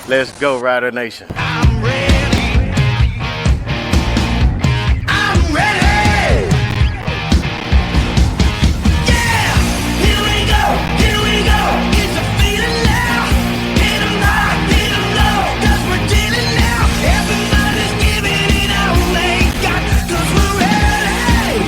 Let's go, Rider Nation. I'm ready. I'm ready. Yeah, here we go. Here we go. It's a feeling now. Hit 'em high, hit 'em low. 'Cause we're dealing now. Everybody's giving it all they got. 'Cause we're ready.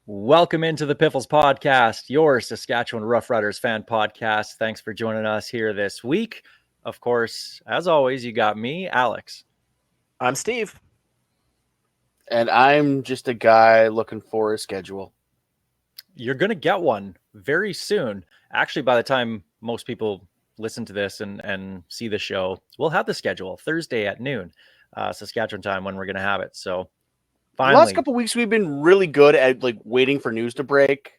Welcome into the Piffles Podcast, your Saskatchewan Roughriders fan podcast. Thanks for joining us here this week. Of course, as always, you got me, Alex. I'm Steve. And I'm just a guy looking for a schedule. You're going to get one very soon. Actually, by the time most people listen to this and see the show, we'll have the schedule Thursday at noon, Saskatchewan time, when we're going to have it. So finally, The last couple of weeks, we've been really good at like waiting for news to break,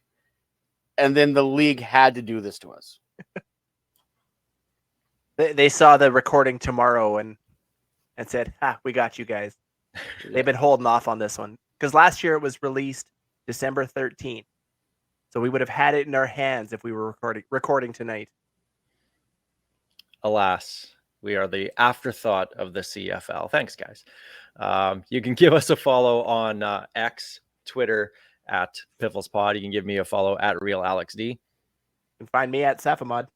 and then the league had to do this to us. They saw the recording tomorrow and said, we got you guys. They've been holding off on this one. Because last year it was released December 13th. So we would have had it in our hands if we were recording tonight. alas, we are the afterthought of the CFL. Thanks, guys. You can give us a follow on X, Twitter at Piffles Pod. You can give me a follow at RealAlexD. You can find me at Safamod.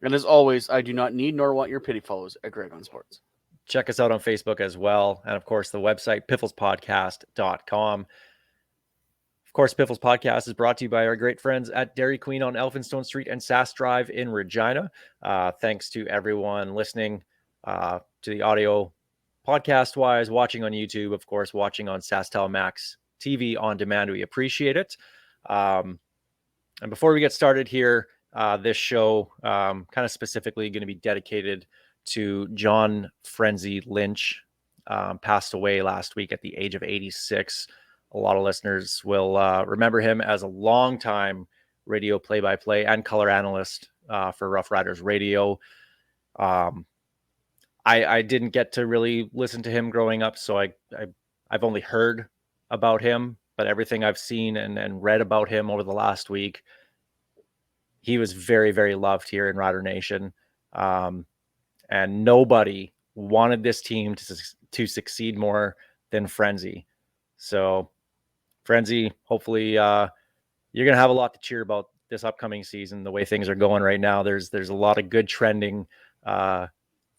And as always, I do not need nor want your pity follows at Greg on Sports. Check us out on Facebook as well. And of course, the website, pifflespodcast.com. Of course, Piffles Podcast is brought to you by our great friends at Dairy Queen on Elphinstone Street and Sass Drive in Regina. Thanks to everyone listening to the audio podcast-wise, watching on YouTube, of course, watching on Sass Telemax TV on demand. We appreciate it. And before we get started here, this show kind of specifically going to be dedicated to John Frenzy Lynch. Passed away last week at the age of 86. A lot of listeners will remember him as a longtime radio play-by-play and color analyst for Rough Riders Radio. I didn't get to really listen to him growing up, so I've only heard about him, but everything I've seen and read about him over the last week, he was very, very loved here in Rider Nation. And nobody wanted this team to succeed more than Frenzy. So Frenzy, hopefully you're going to have a lot to cheer about this upcoming season. The way things are going right now, there's a lot of good trending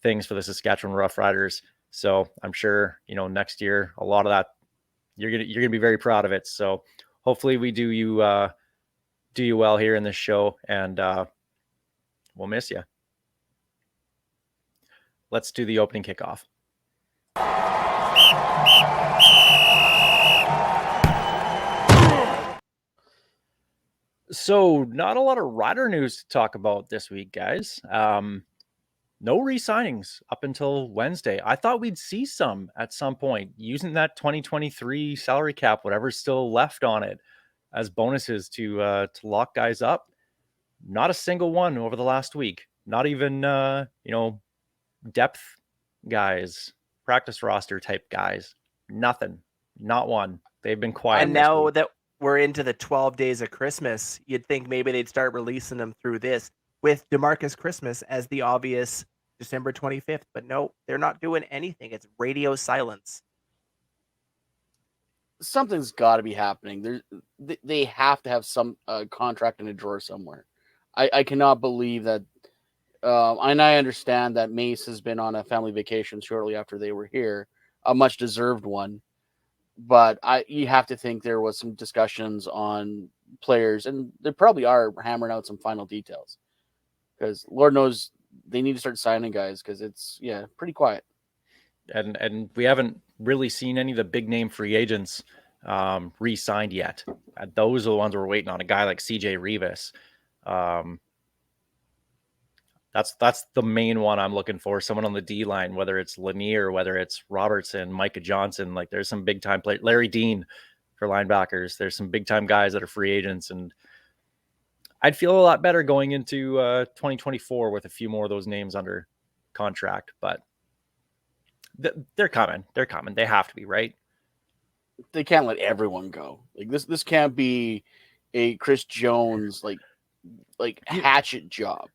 things for the Saskatchewan Roughriders. So I'm sure, next year, a lot of that, you're going to be very proud of it. So hopefully we do you well here in this show, and we'll miss you. Let's do the opening kickoff. So not a lot of Rider news to talk about this week, guys. No re-signings up until Wednesday. I thought we'd see some at some point using that 2023 salary cap, whatever's still left on it, as bonuses to lock guys up. Not a single one over the last week. Not even depth guys, practice roster type guys. Nothing. Not one. They've been quiet. And now that we're into the 12 days of Christmas, you'd think maybe they'd start releasing them through this with DeMarcus Christmas as the obvious December 25th. But no, they're not doing anything. It's radio silence. Something's got to be happening. They have to have some contract in a drawer somewhere. I cannot believe that. And I understand that Mace has been on a family vacation shortly after they were here, a much deserved one. But you have to think there was some discussions on players, and they probably are hammering out some final details. Because Lord knows they need to start signing guys, because it's pretty quiet. And we haven't really seen any of the big name free agents re-signed yet. Those are the ones we're waiting on. A guy like CJ Rivas. That's the main one I'm looking for. Someone on the D line, whether it's Lanier, whether it's Robertson, Micah Johnson. Like, there's some big time players. Larry Dean for linebackers. There's some big time guys that are free agents, and I'd feel a lot better going into 2024 with a few more of those names under contract. But they're coming. They're coming. They have to be, right? They can't let everyone go. Like this can't be a Chris Jones like hatchet job.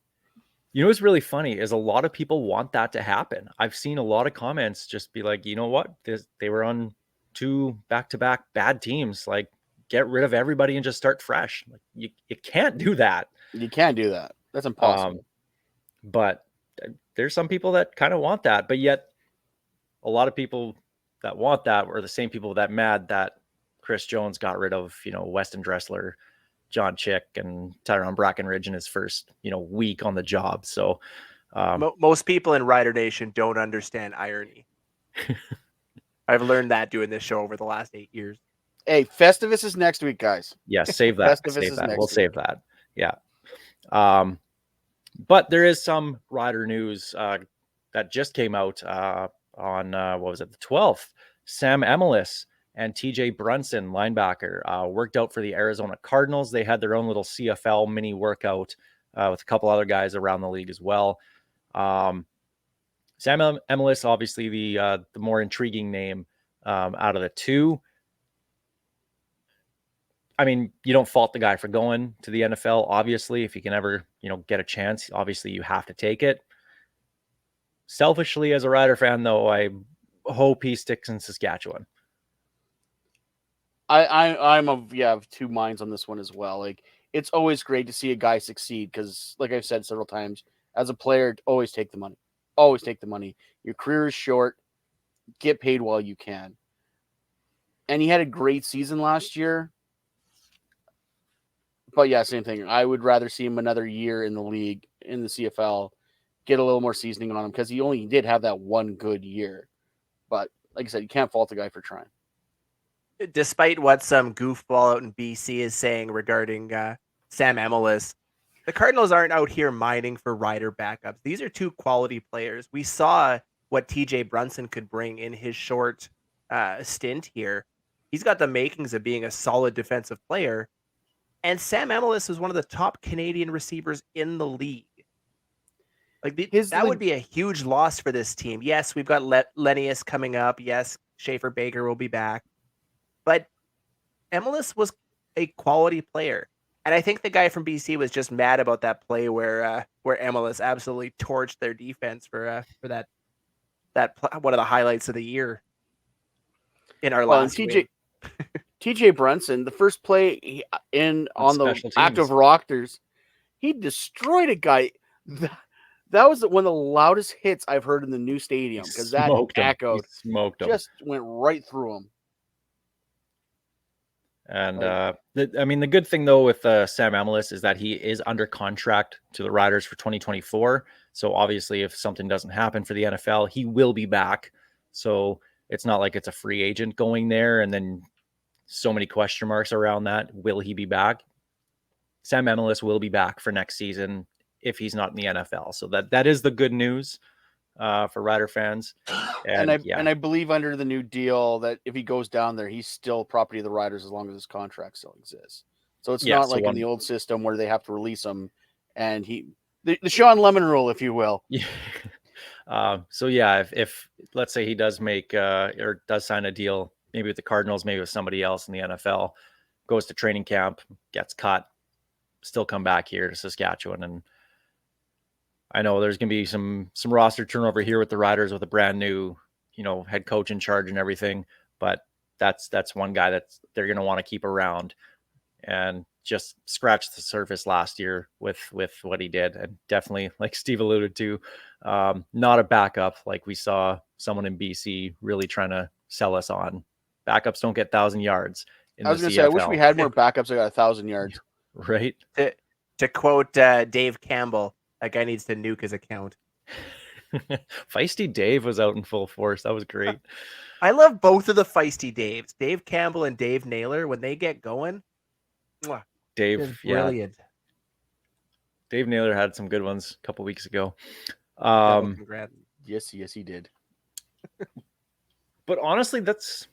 You know what's really funny is a lot of people want that to happen. I've seen a lot of comments just be like, you know what? They were on 2 back-to-back bad teams. Like, get rid of everybody and just start fresh. Like, you can't do that. You can't do that. That's impossible. But there's some people that kind of want that. But yet, a lot of people that want that are the same people that mad that Chris Jones got rid of, Weston Dressler, John Chick, and Tyrone Brackenridge in his first, week on the job. So Most people in Rider Nation don't understand irony. I've learned that doing this show over the last 8 years. Hey, Festivus is next week, guys. yeah, save that. Festivus Save is that. next We'll week. save that. Yeah. But there is some Rider news that just came out on what was it, the 12th. Sam Emilus and TJ Brunson, linebacker, worked out for the Arizona Cardinals. They had their own little CFL mini workout with a couple other guys around the league as well. Sam Emilus, obviously the more intriguing name out of the two. I mean, you don't fault the guy for going to the NFL. Obviously, if you can ever, get a chance, obviously you have to take it. Selfishly, as a Rider fan, though, I hope he sticks in Saskatchewan. I'm of two minds on this one as well. Like, it's always great to see a guy succeed because, like I've said several times, as a player, always take the money. Always take the money. Your career is short. Get paid while you can. And he had a great season last year. But yeah, same thing. I would rather see him another year in the league, in the CFL, get a little more seasoning on him because he only did have that one good year. But like I said, you can't fault the guy for trying. Despite what some goofball out in BC is saying regarding Sam Emilus, the Cardinals aren't out here mining for Rider backups. These are 2 quality players. We saw what TJ Brunson could bring in his short stint here. He's got the makings of being a solid defensive player. And Sam Emilus is one of the top Canadian receivers in the league. Like that would be a huge loss for this team. Yes, we've got Lennius coming up. Yes, Schaefer Baker will be back. But Emilus was a quality player. And I think the guy from BC was just mad about that play where Emilus absolutely torched their defense for that one of the highlights of the year in our last win. TJ Brunson, the first play on the active rosters, he destroyed a guy. That was one of the loudest hits I've heard in the new stadium because that echoed. He smoked him. Just went right through him. And the good thing though with Sam Emilus is that he is under contract to the Riders for 2024. So obviously, if something doesn't happen for the NFL, he will be back. So it's not like it's a free agent going there and then so many question marks around that. Will he be back? Sam Emilus will be back for next season if he's not in the NFL. So that is the good news for Rider fans. And I believe under the new deal that if he goes down there, he's still property of the Riders as long as his contract still exists. So it's not like in the old system where they have to release him and the Sean Lemon rule, if you will. Yeah. If let's say he does make or does sign a deal, maybe with the Cardinals, maybe with somebody else in the NFL, goes to training camp, gets cut, still come back here to Saskatchewan. And I know there's going to be some roster turnover here with the Riders with a brand new, head coach in charge and everything. But that's one guy that they're going to want to keep around and just scratched the surface last year with what he did. And definitely, like Steve alluded to, not a backup like we saw someone in BC really trying to sell us on. Backups don't get 1,000 yards. I was going to say, I wish we had more backups that got 1,000 yards. Right. To quote Dave Campbell, that guy needs to nuke his account. Feisty Dave was out in full force. That was great. I love both of the Feisty Daves, Dave Campbell and Dave Naylor. When they get going, Dave, brilliant. Dave Naylor had some good ones a couple weeks ago. Congrats. Yes, he did. But honestly, that's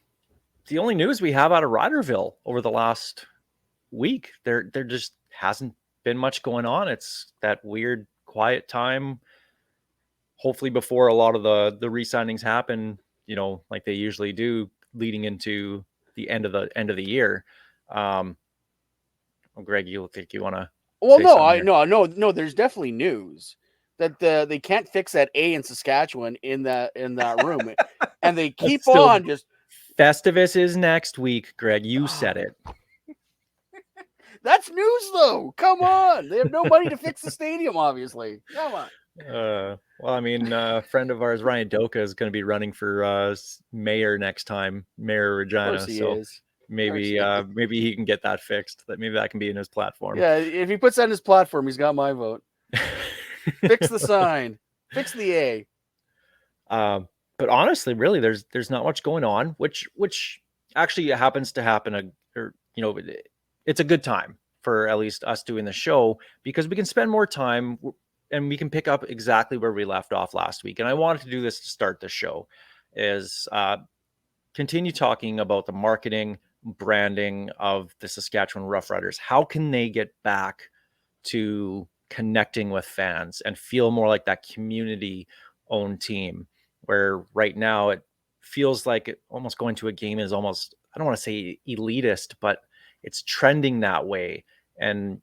the only news we have out of Riderville over the last week. There just hasn't been much going on. It's that weird quiet time. Hopefully before a lot of the re-signings happen, like they usually do leading into the end of the year. Greg, you look like you want to. Well, no, there's definitely news. that they can't fix that A in Saskatchewan in that room, and they keep still- on just. Festivus is next week, Greg. You said it. That's news, though. Come on, they have no money to fix the stadium. Obviously, come on. Well, I mean, a friend of ours, Ryan Doka, is going to be running for mayor next time, Mayor Of Regina. course he So is. maybe maybe he can get that fixed. Maybe that can be in his platform. Yeah, if he puts that in his platform, he's got my vote. Fix the sign. Fix the A. But honestly, really, there's not much going on, which actually happens to happen. It's a good time for at least us doing the show because we can spend more time and we can pick up exactly where we left off last week. And I wanted to do this to start the show, is continue talking about the marketing, branding of the Saskatchewan Roughriders. How can they get back to connecting with fans and feel more like that community-owned team? Where right now it feels like almost going to a game is almost, I don't want to say elitist, but it's trending that way. And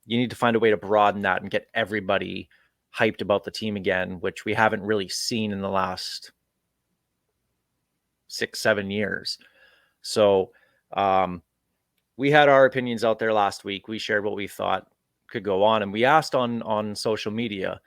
you need to find a way to broaden that and get everybody hyped about the team again, which we haven't really seen in the last 6-7 years. So we had our opinions out there last week. We shared what we thought could go on, and we asked on social media,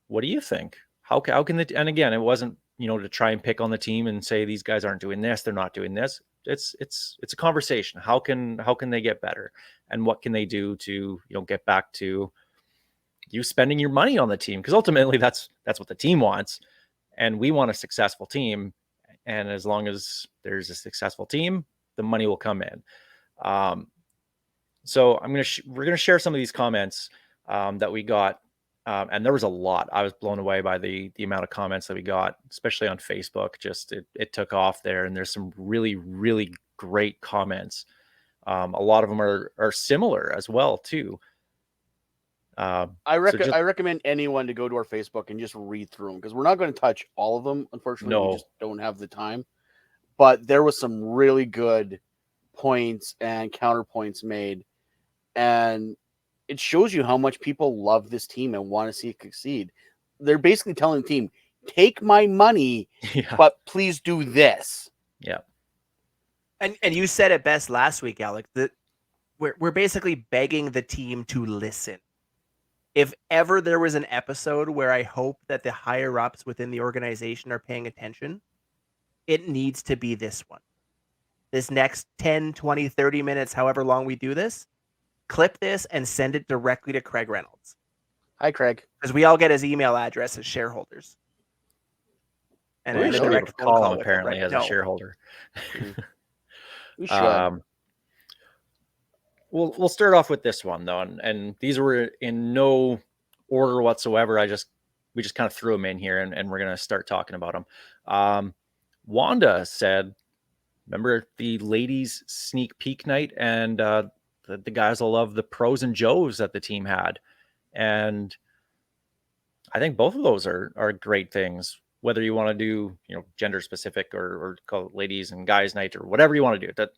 what do you think? How can the, and again, it wasn't, to try and pick on the team and say these guys aren't doing this, they're not doing this. It's a conversation. How can they get better, and what can they do to get back to you spending your money on the team? Because ultimately that's what the team wants, and we want a successful team. And as long as there's a successful team, the money will come in. So we're gonna share some of these comments that we got. And there was a lot. I was blown away by the amount of comments that we got, especially on Facebook. Just it took off there, and there's some really, really great comments. A lot of them are similar as well too. I recommend anyone to go to our Facebook and just read through them, because we're not going to touch all of them. Unfortunately, No. we just don't have the time. But there was some really good points and counterpoints made, and it shows you how much people love this team and want to see it succeed. They're basically telling the team, take my money, Yeah. but please do this. Yeah. And you said it best last week, Alec, that we're basically begging the team to listen. If ever there was an episode where I hope that the higher ups within the organization are paying attention, it needs to be this one. This next 10, 20, 30 minutes, however long we do this, clip this and send it directly to Craig Reynolds. Hi, Craig. Because we all get his email address as shareholders. And We a should be able direct to phone call call him with him, apparently right? as No. a shareholder. We should. We'll start off with this one though, and these were in no order whatsoever. We just kind of threw them in here, and we're gonna start talking about them. Wanda said, "Remember the ladies' sneak peek night, and the guys will love the pros and Joes that the team had," and I think both of those are great things. Whether you want to do gender specific or call it ladies and guys night or whatever you want to do, that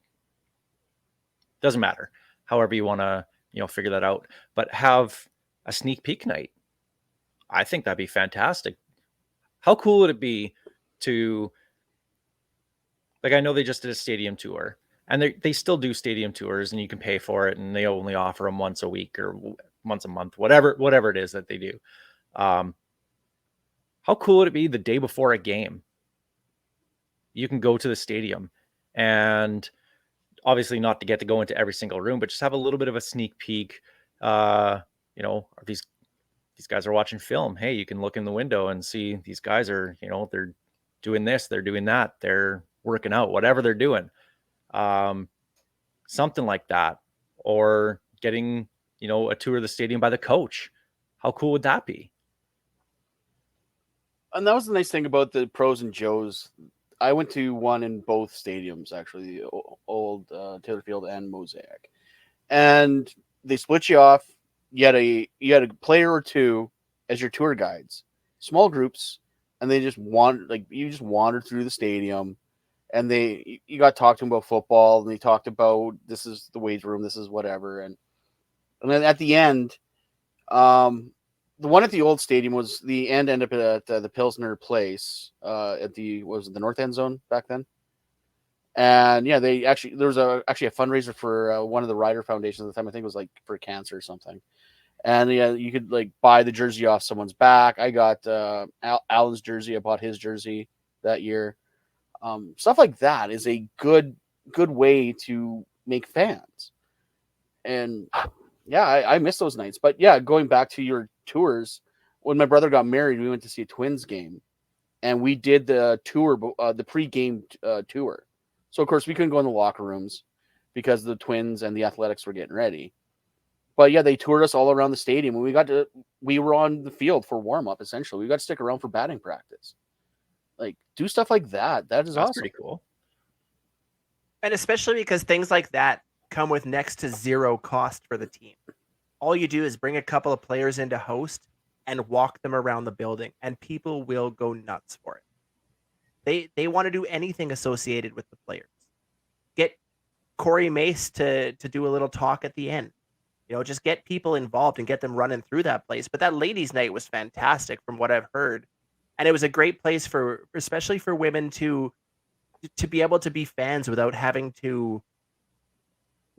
doesn't matter. However you want to figure that out, but have a sneak peek night. I think that'd be fantastic. How cool would it be to, like, I know they just did a stadium tour, and they still do stadium tours, and you can pay for it, and they only offer them once a week or once a month, whatever it is that they do. How cool would it be the day before a game? You can go to the stadium, and obviously not to get to go into every single room, but just have a little bit of a sneak peek. These guys are watching film. Hey, you can look in the window and see these guys are, they're doing this, they're doing that, they're working out, whatever they're doing. Something like that. Or getting, a tour of the stadium by the coach. How cool would that be? And that was the nice thing about the pros and Joes. I went to one in both stadiums, actually, the old Taylor Field and Mosaic. And they split you off. You had a player or two as your tour guides, small groups, and they just wandered through the stadium, and you got to talk to them about football, and they talked about this is the weight room, this is whatever, and then at the end, the the one at the old stadium was the end ended up at the Pilsner Place at the what was it, the North End Zone back then. And yeah, there was actually a fundraiser for one of the Rider Foundations at the time. I think it was like for cancer or something. And yeah, you could like buy the jersey off someone's back. I got Alan's jersey. I bought his jersey that year. Stuff like that is a good way to make fans. And yeah, I miss those nights. But yeah, going back to your tours, when my brother got married, we went to see a Twins game, and we did the tour, the pre-game tour. So of course we couldn't go in the locker rooms because the Twins and the Athletics were getting ready. But yeah, they toured us all around the stadium, and we were on the field for warm up. Essentially, we got to stick around for batting practice. Like, do stuff like that. That is That's awesome. pretty cool. And especially because things like that come with next to zero cost for the team. All you do is bring a couple of players in to host and walk them around the building, and people will go nuts for it. They want to do anything associated with the players. Get Corey Mace to do a little talk at the end. Just get people involved and get them running through that place. But that ladies' night was fantastic from what I've heard. And it was a great place especially for women to be able to be fans without having to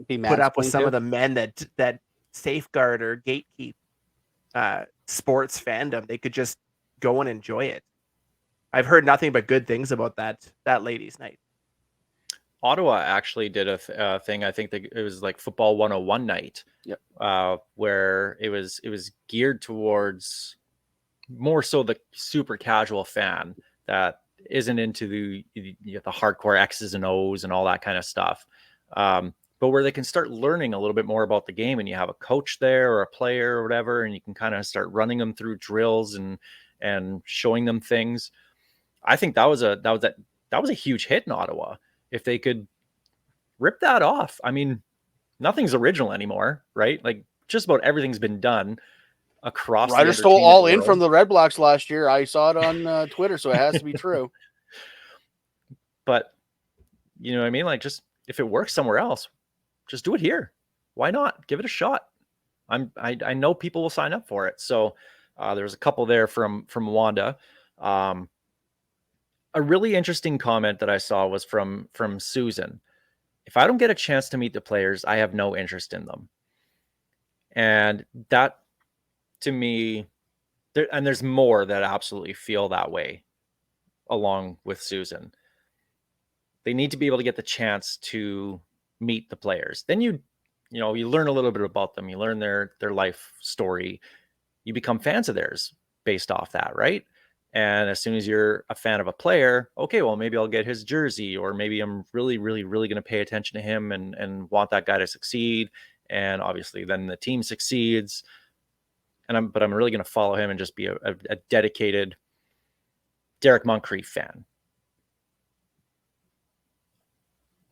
Be put up with mansplained some to. of the men that safeguard or gatekeep sports fandom. They could just go and enjoy it. I've heard nothing but good things about that ladies' night. Ottawa actually did a thing. I think it was like Football 101 night. Yep. Where it was geared towards more so the super casual fan that isn't into the hardcore X's and O's and all that kind of stuff. But where they can start learning a little bit more about the game, and you have a coach there or a player or whatever, and you can kind of start running them through drills and showing them things. I think that was a huge hit in Ottawa. If they could rip that off, I mean, nothing's original anymore, right? Like just about everything's been done across. Ryder stole all in from the Red Blacks last year. I saw it on Twitter, so it has to be true. But you know what I mean? Like, just if it works somewhere else, just do it here. Why not? Give it a shot. I know people will sign up for it. So there's a couple there from Wanda. A really interesting comment that I saw was from Susan. If I don't get a chance to meet the players, I have no interest in them. And that, to me, there's more that absolutely feel that way along with Susan. They need to be able to get the chance to meet the players. Then you learn a little bit about them. You learn their life story. You become fans of theirs based off that, right? And as soon as you're a fan of a player, okay, well, maybe I'll get his jersey, or maybe I'm really, really, really going to pay attention to him and want that guy to succeed. And obviously then the team succeeds. But I'm really going to follow him and just be a dedicated Derek Moncrief fan.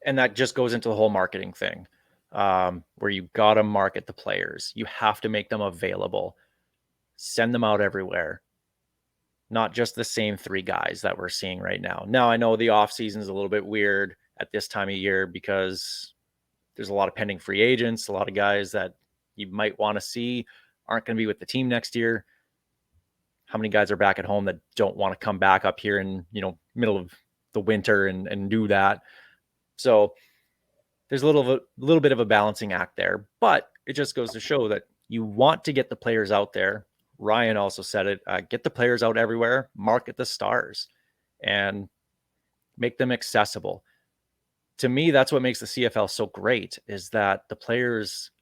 And that just goes into the whole marketing thing, where you got to market the players. You have to make them available. Send them out everywhere. Not just the same three guys that we're seeing right now. Now, I know the offseason is a little bit weird at this time of year because there's a lot of pending free agents, a lot of guys that you might want to see aren't going to be with the team next year. How many guys are back at home that don't want to come back up here in, middle of the winter and do that? So there's a little bit of a balancing act there, but it just goes to show that you want to get the players out there. Ryan also said it, get the players out everywhere, market the stars, and make them accessible. To me, that's what makes the CFL so great, is that the players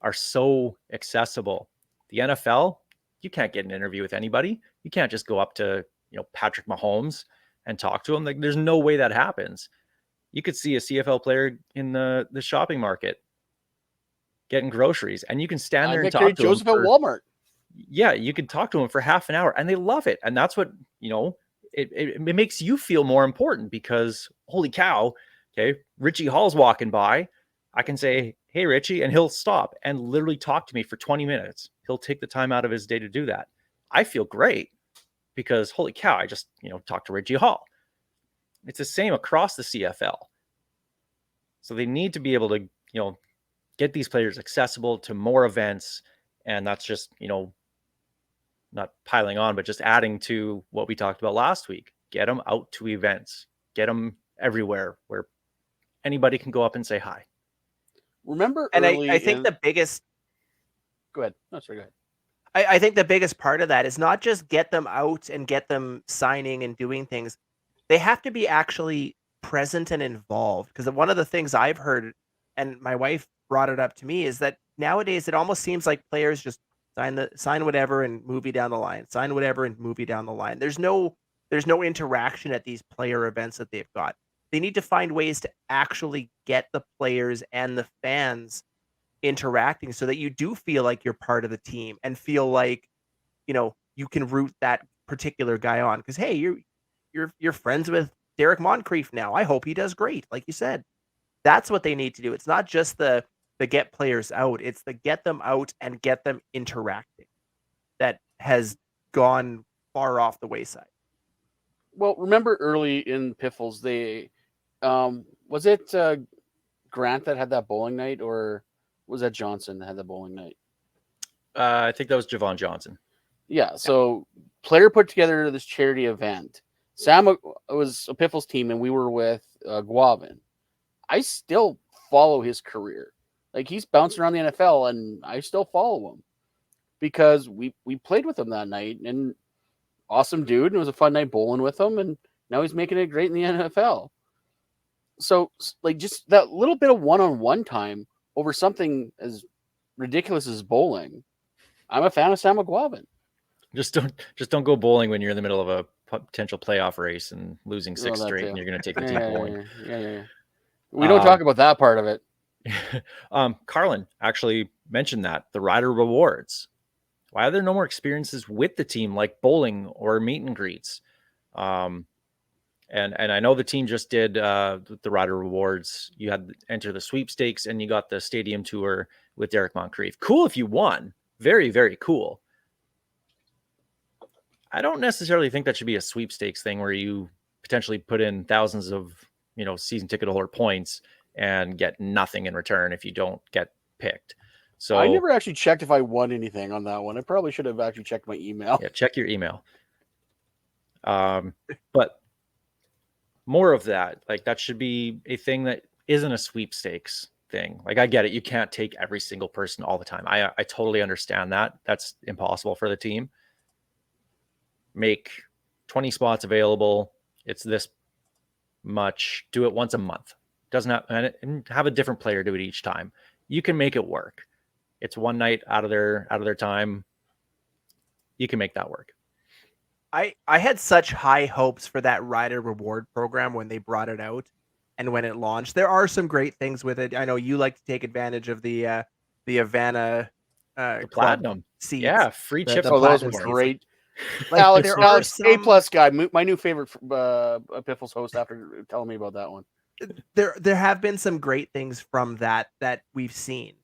are so accessible. The NFL, you can't get an interview with anybody. You can't just go up to, Patrick Mahomes and talk to him. Like, there's no way that happens. You could see a CFL player in the shopping market getting groceries, and you can stand there and talk to Joseph him at Walmart. Yeah, you can talk to him for half an hour, and they love it. And that's what, it makes you feel more important, because holy cow, okay, Richie Hall's walking by. I can say, hey, Richie, and he'll stop and literally talk to me for 20 minutes. He'll take the time out of his day to do that. I feel great because holy cow, I just, talked to Richie Hall. It's the same across the CFL. So they need to be able to, get these players accessible to more events. And that's just, not piling on, but just adding to what we talked about last week. Get them out to events. Get them everywhere where anybody can go up and say hi. Remember And early I think in... the biggest Go ahead. No, sorry, go ahead. I think the biggest part of that is not just get them out and get them signing and doing things. They have to be actually present and involved. Because one of the things I've heard, and my wife brought it up to me, is that nowadays it almost seems like players just sign whatever and movie down the line, sign whatever and movie down the line. There's no interaction at these player events that they've got. They need to find ways to actually get the players and the fans interacting so that you do feel like you're part of the team and feel like, you can root that particular guy on because, hey, you're friends with Derek Moncrief now. I hope he does great, like you said. That's what they need to do. It's not just the get players out, it's the get them out and get them interacting that has gone far off the wayside. Well, remember early in Piffles, they was it Grant that had that bowling night, or was that Johnson that had the bowling night? I think that was Javon Johnson. Yeah. So player put together this charity event. Sam was a Piffles team, and we were with Guavin. I still follow his career. Like, he's bouncing around the NFL, and I still follow him because we played with him that night, and awesome dude, and it was a fun night bowling with him, and now he's making it great in the NFL. So, like, just that little bit of one-on-one time over something as ridiculous as bowling. I'm a fan of Sam McGuavin. Just don't go bowling when you're in the middle of a potential playoff race and losing six straight, and you're going to take the team bowling. Yeah. We don't talk about that part of it. Carlin actually mentioned that the rider rewards. Why are there no more experiences with the team like bowling or meet and greets? And I know the team just did the rider rewards. You had to enter the sweepstakes and you got the stadium tour with Derek Moncrief. Cool if you won. Very, very cool. I don't necessarily think that should be a sweepstakes thing where you potentially put in thousands of, season ticket holder points and get nothing in return if you don't get picked. So I never actually checked if I won anything on that one. I probably should have actually checked my email. Yeah, check your email. But more of that, like, that should be a thing that isn't a sweepstakes thing. Like, I get it. You can't take every single person all the time. I totally understand that. That's impossible for the team. Make 20 spots available. It's this much. Do it once a month. Doesn't have, and have a different player do it each time. You can make it work. It's one night out of their time. You can make that work. I had such high hopes for that rider reward program when they brought it out and when it launched. There are some great things with it. I know you like to take advantage of the Havana The platinum seats. Yeah, free chips. Oh, those platinum were seats. great. Like, Alex, there are Alex, some- A+ guy, my new favorite Piffles host after telling me about that one. There have been some great things from that we've seen.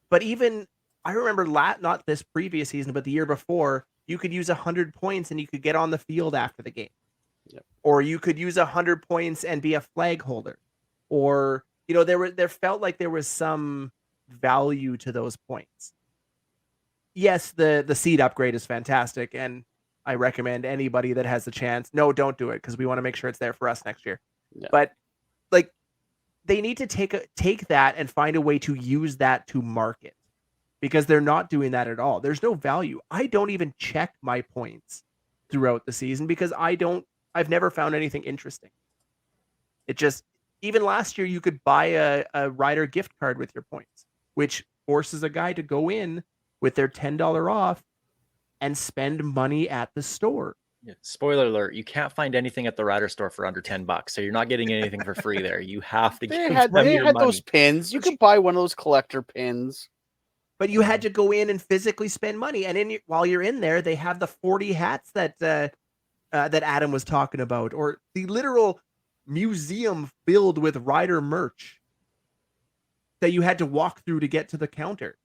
But even I remember not this previous season, but the year before, you could use 100 points and you could get on the field after the game. Yep. Or you could use 100 points and be a flag holder. Or, there felt like there was some value to those points. Yes, the seat upgrade is fantastic, and I recommend anybody that has the chance. No, don't do it because we want to make sure it's there for us next year. Yeah. But, like, they need to take that and find a way to use that to market, because they're not doing that at all. There's no value. I don't even check my points throughout the season because I've never found anything interesting. It just, even last year, you could buy a rider gift card with your points, which forces a guy to go in with their $10 off and spend money at the store. Yeah. Spoiler alert, you can't find anything at the rider store for under $10, so you're not getting anything for free there. You have to They give had them your money. those pins. You could buy one of those collector pins. But you had to go in and physically spend money. And while you're in there, they have the 40 hats that Adam was talking about, or the literal museum filled with rider merch that you had to walk through to get to the counter.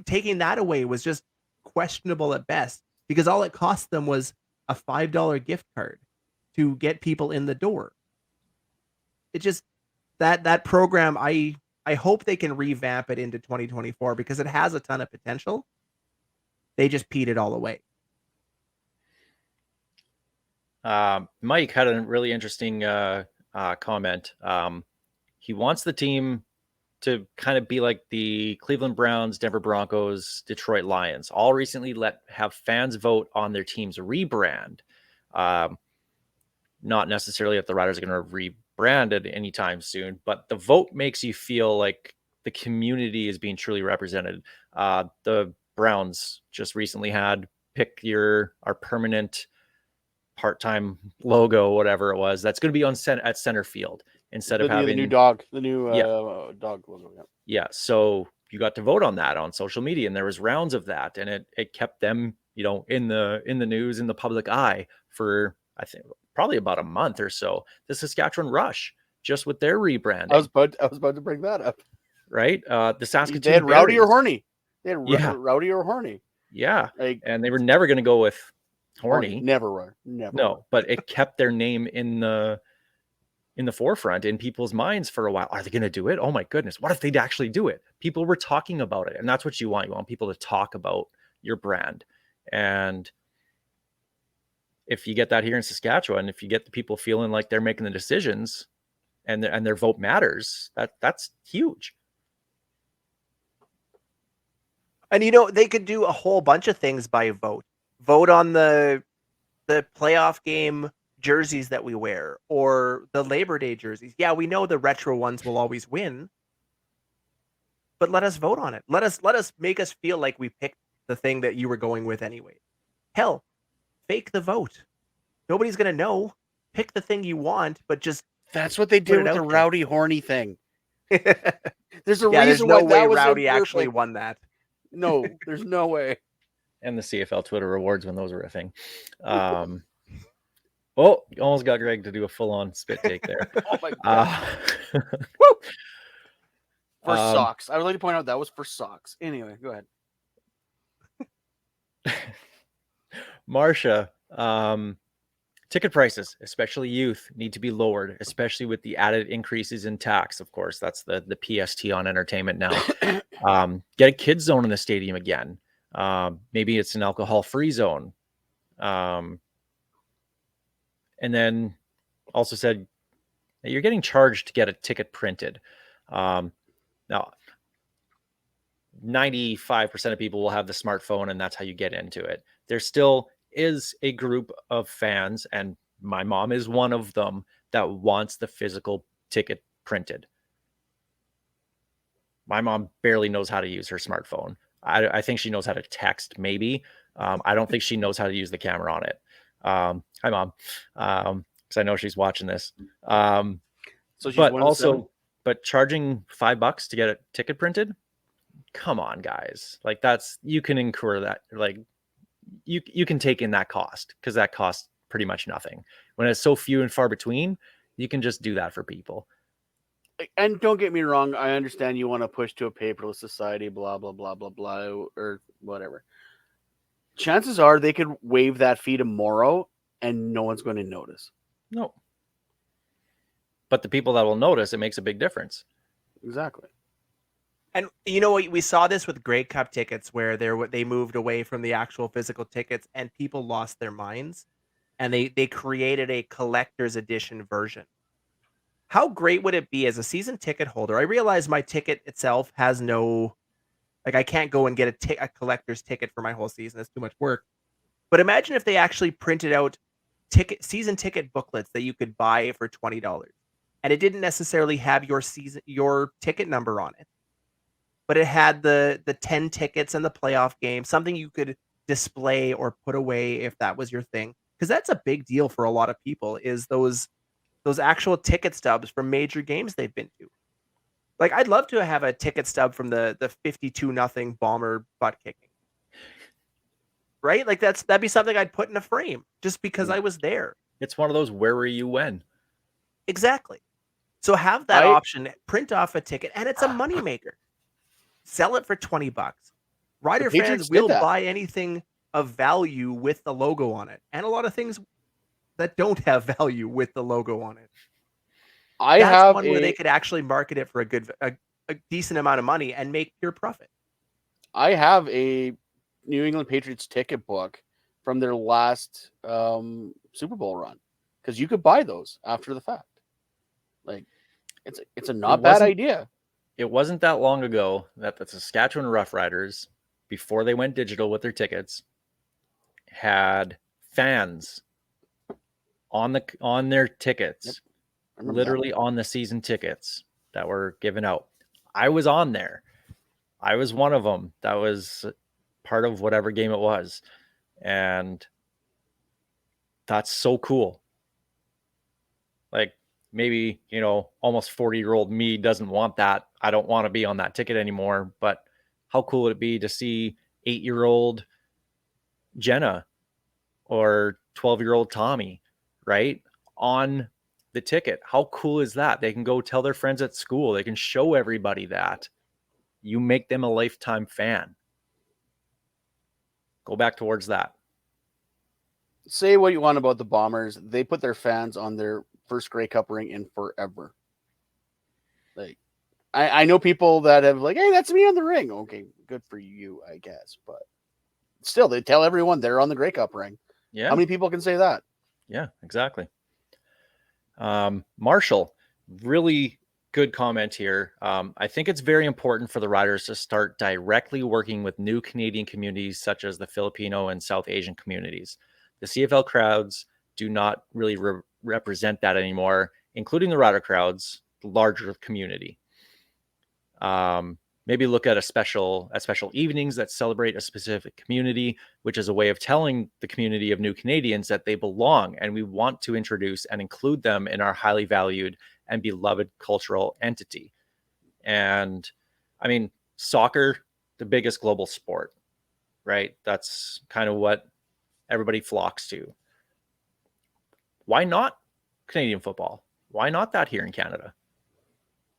Taking that away was just questionable at best, because all it cost them was a $5 gift card to get people in the door. It just, that program, I hope they can revamp it into 2024 because it has a ton of potential. They just peed it all away. Mike had a really interesting comment. He wants the team to kind of be like the Cleveland Browns, Denver Broncos, Detroit Lions. All recently have fans vote on their team's rebrand. Not necessarily if the Riders are going to rebrand it anytime soon, but the vote makes you feel like the community is being truly represented. The Browns just recently had pick our permanent part-time logo, whatever it was, that's going to be on at center field instead of having the new dog dog logo. Yeah, so you got to vote on that on social media, and there was rounds of that, and it kept them, in the news, in the public eye for, I think, probably about a month or so. The Saskatchewan Rush, just with their rebranding. I was about to bring that up. Right? The Saskatoon They had Rowdy or Berries. Horny. They had Yeah. Rowdy or Horny. Yeah, and they were never going to go with Horny. Never. No, but it kept their name in the forefront in people's minds for a while. Are they going to do it? Oh my goodness. What if they'd actually do it? People were talking about it. And that's what you want. You want people to talk about your brand. And if you get that here in Saskatchewan, if you get the people feeling like they're making the decisions and their vote matters, that's huge. And they could do a whole bunch of things by vote. Vote on the playoff game jerseys that we wear, or the Labor Day jerseys. Yeah, we know the retro ones will always win, but let us vote on it. Let us make us feel like we picked the thing that you were going with anyway. Hell, fake the vote. Nobody's gonna know. Pick the thing you want, but just that's what they did with the there. Rowdy Horny thing. There's reason there's no why way that was Rowdy actually won that. No, there's no way. And the CFL Twitter awards when those were a thing. Oh, you almost got Greg to do a full-on spit take there. Oh my god. For socks. I would like to point out that was for socks. Anyway, go ahead. Marcia, ticket prices, especially youth, need to be lowered, especially with the added increases in tax. Of course, that's the PST on entertainment now. Get a kids zone in the stadium again. Maybe it's an alcohol-free zone. And then also said that you're getting charged to get a ticket printed. Now, 95% of people will have the smartphone, and that's how you get into it. There still is a group of fans, and my mom is one of them, that wants the physical ticket printed. My mom barely knows how to use her smartphone. I think she knows how to text, maybe. I don't think she knows how to use the camera on it. Hi, Mom. Because I know she's watching this. So she's but charging $5 to get a ticket printed? Come on, guys. Like, you can incur that. Like, you can take in that cost, because that costs pretty much nothing. When it's so few and far between, you can just do that for people. And don't get me wrong, I understand you want to push to a paperless society, blah, blah, blah, blah, blah, or whatever. Chances are they could waive that fee tomorrow and no one's going to notice. No. But the people that will notice, it makes a big difference. Exactly. And we saw this with Grey Cup tickets, where they moved away from the actual physical tickets and people lost their minds, and they created a collector's edition version. How great would it be as a season ticket holder? I realize my ticket itself has no, like, I can't go and get a collector's ticket for my whole season. That's too much work. But imagine if they actually printed out season ticket booklets that you could buy for $20, and it didn't necessarily have your ticket number on it, but it had the 10 tickets and the playoff game, something you could display or put away if that was your thing. Because that's a big deal for a lot of people, is those actual ticket stubs from major games they've been to. Like, I'd love to have a ticket stub from the 52-0 Bomber butt kicking. Right? Like, that'd be something I'd put in a frame just because I was there. It's one of those, where were you when? Exactly. So have that option, print off a ticket, and it's a moneymaker. Sell it for $20. Rider fans will buy anything of value with the logo on it, and a lot of things that don't have value with the logo on it. That's one where they could actually market it for a decent amount of money and make pure profit. I have a New England Patriots ticket book from their last Super Bowl run, because you could buy those after the fact. Like, it's a not bad wasn't- idea. It wasn't that long ago that the Saskatchewan Roughriders, before they went digital with their tickets, had fans on their tickets, Yep. I remember that. literally on the season tickets that were given out. I was on there. I was one of them. That was part of whatever game it was. And that's so cool. Like, maybe, almost 40-year-old me doesn't want that. I don't want to be on that ticket anymore. But how cool would it be to see 8-year-old Jenna or 12-year-old Tommy, right, on the ticket? How cool is that? They can go tell their friends at school. They can show everybody that. You make them a lifetime fan. Go back towards that. Say what you want about the Bombers, they put their fans on their first Grey Cup ring in forever. Like, I know people that have like, hey, that's me on the ring. Okay, good for you, I guess. But still, they tell everyone they're on the Grey Cup ring. Yeah. How many people can say that? Yeah, exactly. Marshall, really good comment here. I think it's very important for the Riders to start directly working with new Canadian communities such as the Filipino and South Asian communities. The CFL crowds do not really represent that anymore, including the Rider crowds, the larger community. Maybe look at special evenings that celebrate a specific community, which is a way of telling the community of new Canadians that they belong, and we want to introduce and include them in our highly valued and beloved cultural entity. And I mean, soccer, the biggest global sport, right? That's kind of what everybody flocks to. Why not Canadian football? Why not that here in Canada?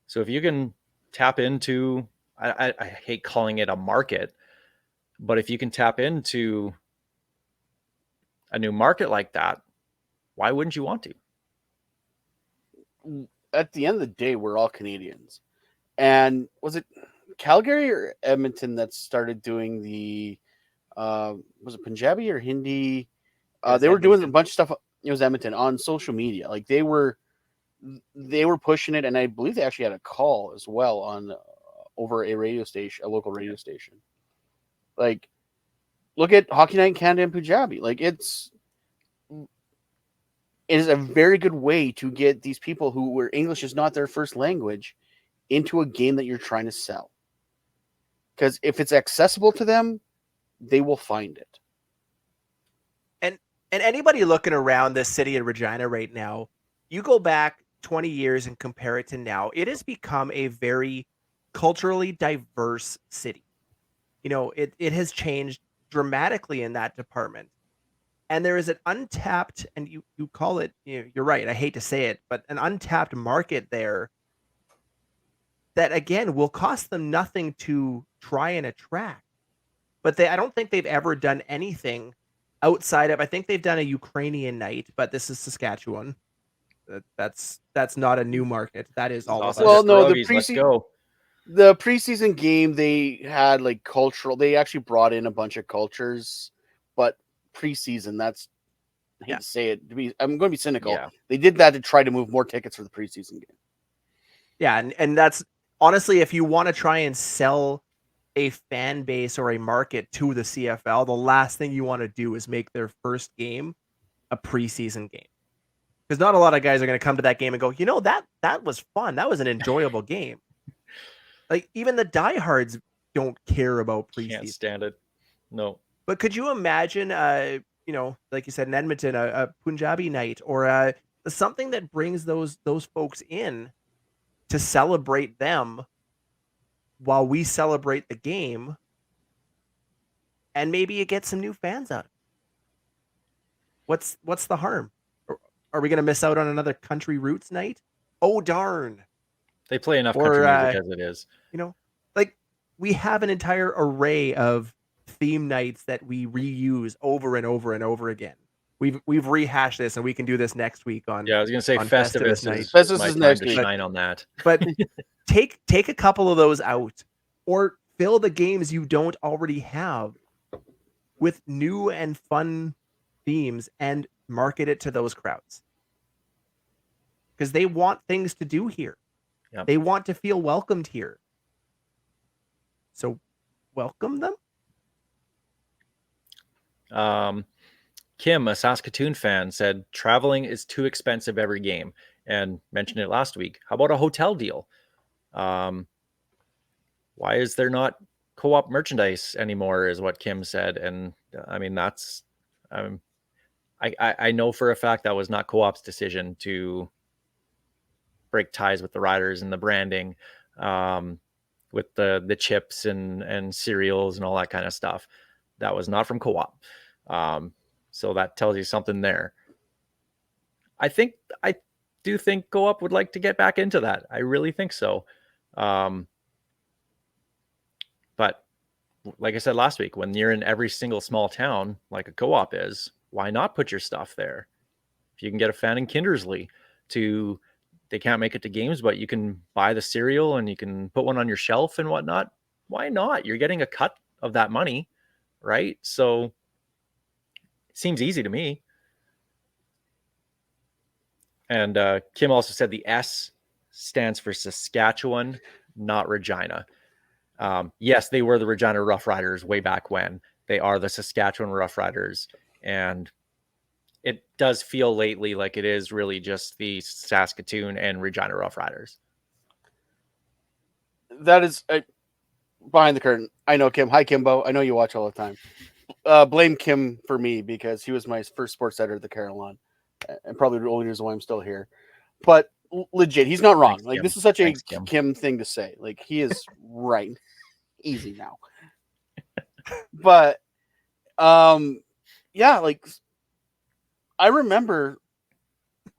So if you can tap into, I hate calling it a market, but if you can tap into a new market like that, why wouldn't you want to? At the end of the day, we're all Canadians. And was it Calgary or Edmonton that started doing the was it Punjabi or Hindi? They were doing a bunch of stuff. It was Edmonton on social media. Like, they were pushing it, and I believe they actually had a call as well on over a radio station, a local radio station. Like, look at Hockey Night in Canada and Punjabi. Like, it is a very good way to get these people where English is not their first language into a game that you're trying to sell. Because if it's accessible to them, they will find it. And anybody looking around the city of Regina right now, you go back 20 years and compare it to now, it has become a very culturally diverse city. It has changed dramatically in that department. And there is an untapped, and you call it, you're right, I hate to say it, but an untapped market there that, again, will cost them nothing to try and attract. But I don't think they've ever done anything outside of, I think they've done a Ukrainian night, but this is Saskatchewan. That's not a new market. That is all of us. Well, no, the let's go. The preseason game, they had like cultural. They actually brought in a bunch of cultures, but preseason, that's, I hate to say it. I'm going to be cynical. Yeah. They did that to try to move more tickets for the preseason game. Yeah, and that's honestly, if you want to try and sell a fan base or a market to the CFL, the last thing you want to do is make their first game a preseason game. Because not a lot of guys are going to come to that game and go, that was fun. That was an enjoyable game. Like, even the diehards don't care about preseason. Can't stand it. No. But could you imagine, like you said, in Edmonton, a Punjabi night or something that brings those folks in to celebrate them while we celebrate the game, and maybe you get some new fans out of it? What's the harm? Are we going to miss out on another country roots night? Oh, darn. They play enough country music as it is. Like, we have an entire array of theme nights that we reuse over and over and over again. We've rehashed this, and we can do this next week on. Yeah, I was going to say on Festivus night. is Festivus my is time next to week. shine on that. But take a couple of those out, or fill the games you don't already have with new and fun themes and market it to those crowds. Because they want things to do here. Yep. They want to feel welcomed here. So welcome them. Kim, a Saskatoon fan, said traveling is too expensive every game and mentioned it last week. How about a hotel deal? Why is there not co-op merchandise anymore is what Kim said. And I mean, that's, I know for a fact that was not co-op's decision to break ties with the riders and the branding, with the chips and cereals and all that kind of stuff. That was not from co-op. So that tells you something there. I do think co-op would like to get back into that. I really think so. But like I said last week, when you're in every single small town, like a co-op is, why not put your stuff there? If you can get a fan in Kindersley they can't make it to games, but you can buy the cereal and you can put one on your shelf and whatnot. Why not? You're getting a cut of that money, right? So it seems easy to me. And Kim also said the S stands for Saskatchewan, not Regina. Yes, they were the Regina Rough Riders way back when. They are the Saskatchewan Rough Riders. And it does feel lately like it is really just the Saskatoon and Regina Rough Riders. That is behind the curtain. I know Kim. Hi, Kimbo. I know you watch all the time. Blame Kim for me because he was my first sports editor at the Carillon, and probably the only reason why I'm still here. But legit, he's not wrong. Thanks, like Kim. this is such Thanks, a Kim. thing to say. Like he is right. Easy now. But yeah, like I remember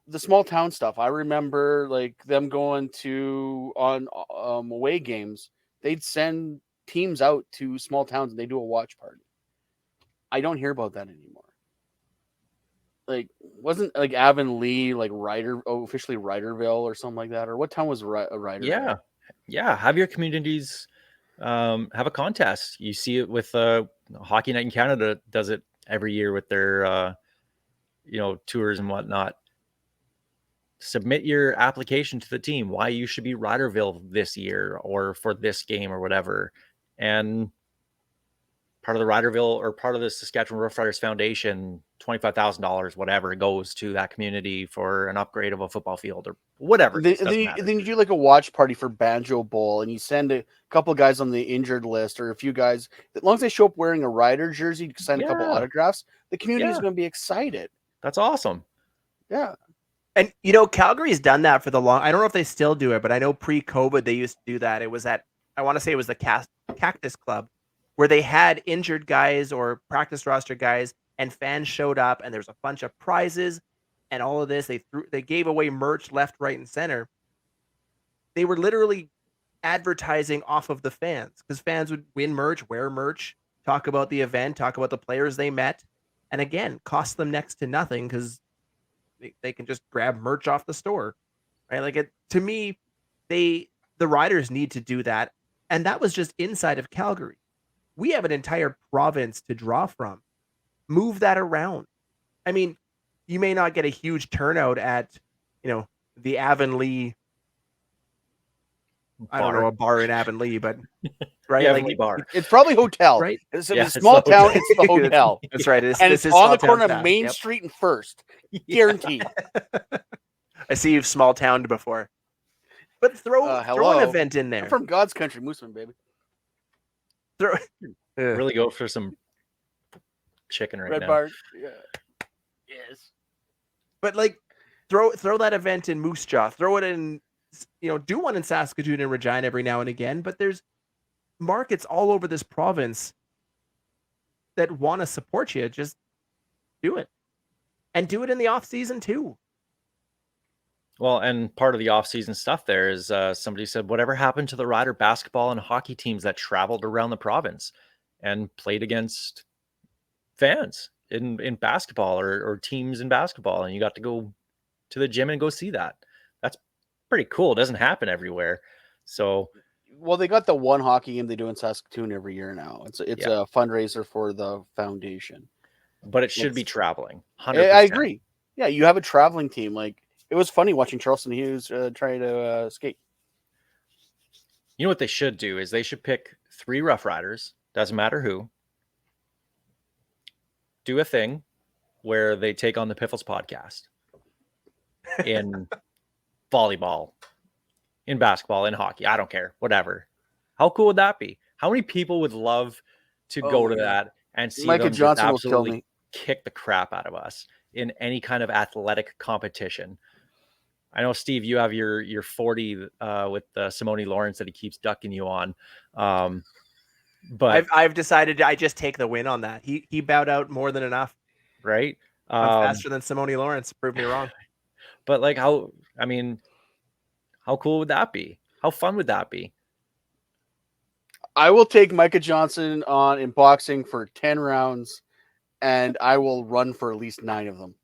the small town stuff. I remember like them going to on away games. They'd send teams out to small towns and they do a watch party. I don't hear about that anymore. Like, wasn't like Avonlea like officially Riderville or something like that? Or what town was Riderville? Yeah. Have your communities have a contest. You see it with Hockey Night in Canada does it every year with their tours and whatnot. Submit your application to the team why you should be Riderville this year or for this game or whatever, and part of the Riderville or part of the Saskatchewan Rough Riders Foundation, $25,000, whatever, goes to that community for an upgrade of a football field or whatever. Then you do like a watch party for Banjo Bowl and you send a couple of guys on the injured list or a few guys. As long as they show up wearing a Rider jersey to sign a couple autographs, the community is going to be excited. That's awesome. Yeah. And Calgary's done that for the long. I don't know if they still do it, but I know pre-COVID they used to do that. It was I want to say it was the Cactus Club, where they had injured guys or practice roster guys, and fans showed up, and there's a bunch of prizes, and all of this. They gave away merch left, right, and center. They were literally advertising off of the fans because fans would win merch, wear merch, talk about the event, talk about the players they met, and again, cost them next to nothing because they can just grab merch off the store, right? Like to me, the riders need to do that, and that was just inside of Calgary. We have an entire province to draw from. Move that around. I mean, you may not get a huge turnout at, the Avonlea. I don't know, a bar in Avonlea, but right, yeah, like bar. It's probably hotel, right? It's Yeah, a it's small the town. hotel. It's the hotel. That's right. And it's on the corner of Main Yep. Street and First, guaranteed. I see you've small towned before, but throw an event in there. I'm from God's country, Mooseman, baby. Really go for some chicken right Red now. Bar. Yeah. Yes. But like, throw that event in Moose Jaw. Throw it in, do one in Saskatoon and Regina every now and again. But there's markets all over this province that want to support you. Just do it, and do it in the off season too. Well, and part of the off-season stuff there is somebody said, whatever happened to the Rider basketball and hockey teams that traveled around the province and played against fans in basketball or teams in basketball, and you got to go to the gym and go see that. That's pretty cool. It doesn't happen everywhere. So Well, they got the one hockey game they do in Saskatoon every year now. It's Yeah. a fundraiser for the foundation. But it should be It's- traveling. I 100%. agree. Yeah, you have a traveling team. Like it was funny watching Charleston Hughes try to skate. You know what they should do is they should pick 3 Rough Riders, doesn't matter who, do a thing where they take on the Piffles podcast in volleyball, in basketball, in hockey. I don't care, whatever. How cool would that be? How many people would love to Oh go my to God. that and see Micah them just Johnson will kill absolutely me. kick the crap out of us in any kind of athletic competition? I know, Steve, you have your 40 with Simone Lawrence that he keeps ducking you on. But I've decided I just take the win on that. He bowed out more than enough. right. I'm faster than Simone Lawrence. Prove me wrong. But like I mean, how cool would that be? How fun would that be? I will take Micah Johnson on in boxing for 10 rounds, and I will run for at least 9 of them.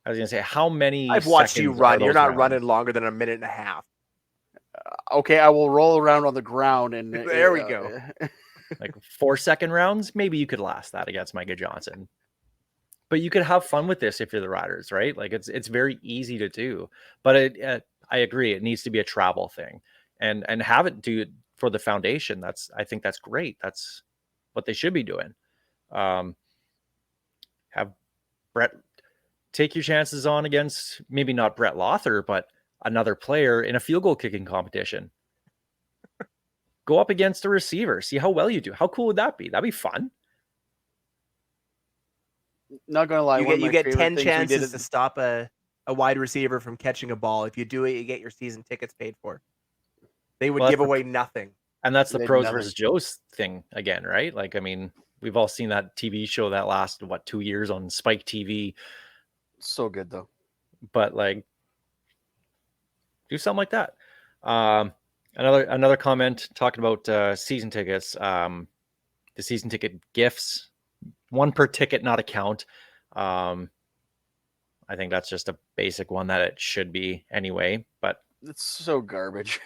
I was gonna say, how many I've watched you seconds are run. You're those not rounds? running longer than a minute and a half. Okay, I will roll around on the ground and There we go. Like 4-second rounds. Maybe you could last that against Micah Johnson. But you could have fun with this if you're the riders, right? Like it's very easy to do. But I agree, it needs to be a travel thing, and have it do it for the foundation. I think that's great. That's what they should be doing. Have Brett take your chances on against maybe not Brett Lothar, but another player in a field goal kicking competition. Go up against a receiver, see how well you do. How cool would that be? That'd be fun. Not gonna lie, You get 10 chances chances to stop a wide receiver from catching a ball. If you do it, you get your season tickets paid for. They would Well, give that's away nothing. And that's the They'd pros never- versus Joes thing again, right? Like, I mean, we've all seen that TV show that lasted 2 years on Spike TV, So good though. but like, do something like that. Another comment talking about season tickets. The season ticket gifts, 1 per ticket, not a count. I think that's just a basic one that it should be anyway. But It's so garbage.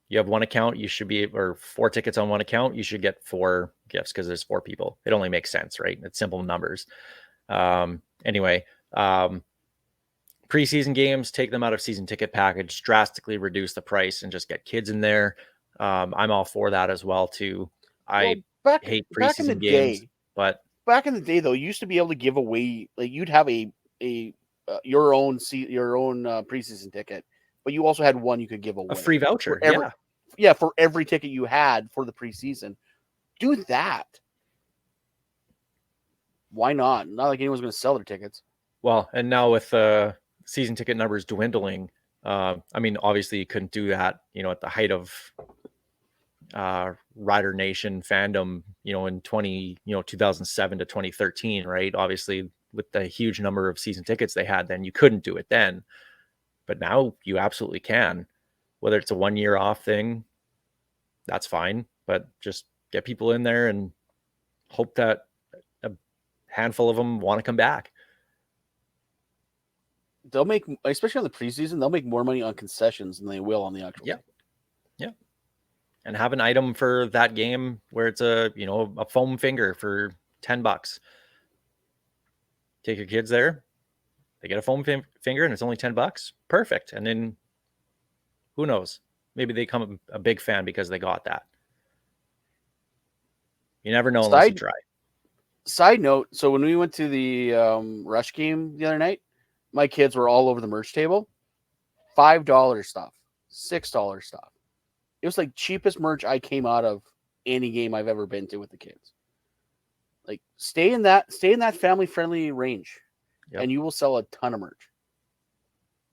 you have 1 account, you should be, or 4 tickets on 1 account, you should get 4 gifts because there's 4 people. It only makes sense, right? It's simple numbers. Anyway, preseason games, take them out of season ticket package, drastically reduce the price, and just get kids in there. I'm all for that as well too. I hate back in the preseason games, but back in the day though, you used to be able to give away, like you'd have your own preseason ticket, but you also had one you could give away, a free voucher. for for every ticket you had for the preseason. Do that. Why not? Not like anyone's going to sell their tickets. Well, and now with season ticket numbers dwindling, I mean, obviously you couldn't do that, at the height of Rider Nation fandom, in 2007 to 2013, right? Obviously, with the huge number of season tickets they had then, you couldn't do it then. But now you absolutely can. Whether it's a 1-year off thing, that's fine. But just get people in there and hope that a handful of them want to come back. They'll make, especially on the preseason, they'll make more money on concessions than they will on the actual. Yeah. Yeah. And have an item for that game where it's a foam finger for $10. Take your kids there. They get a foam finger and it's only $10. Perfect. And then who knows? Maybe they become a big fan because they got that. You never know unless you try. Side note, so when we went to the Rush game the other night, my kids were all over the merch table. $5 stuff, $6 stuff. It was like cheapest merch I came out of any game I've ever been to with the kids. Like stay in that family friendly range, and you will sell a ton of merch.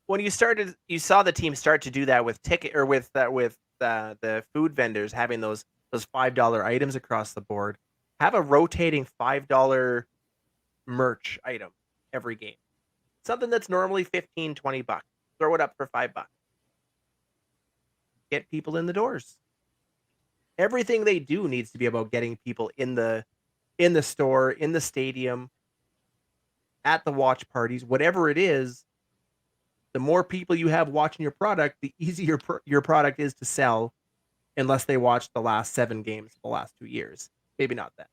When you saw the team start to do that with the food vendors having those $5 items across the board. Have a rotating $5 merch item every game. Something that's normally $15, $20. Throw it up for $5. Get people in the doors. Everything they do needs to be about getting people in the store, in the stadium, at the watch parties, whatever it is. The more people you have watching your product, the easier your product is to sell unless they watch the last 7 games of the last 2 years. Maybe not that.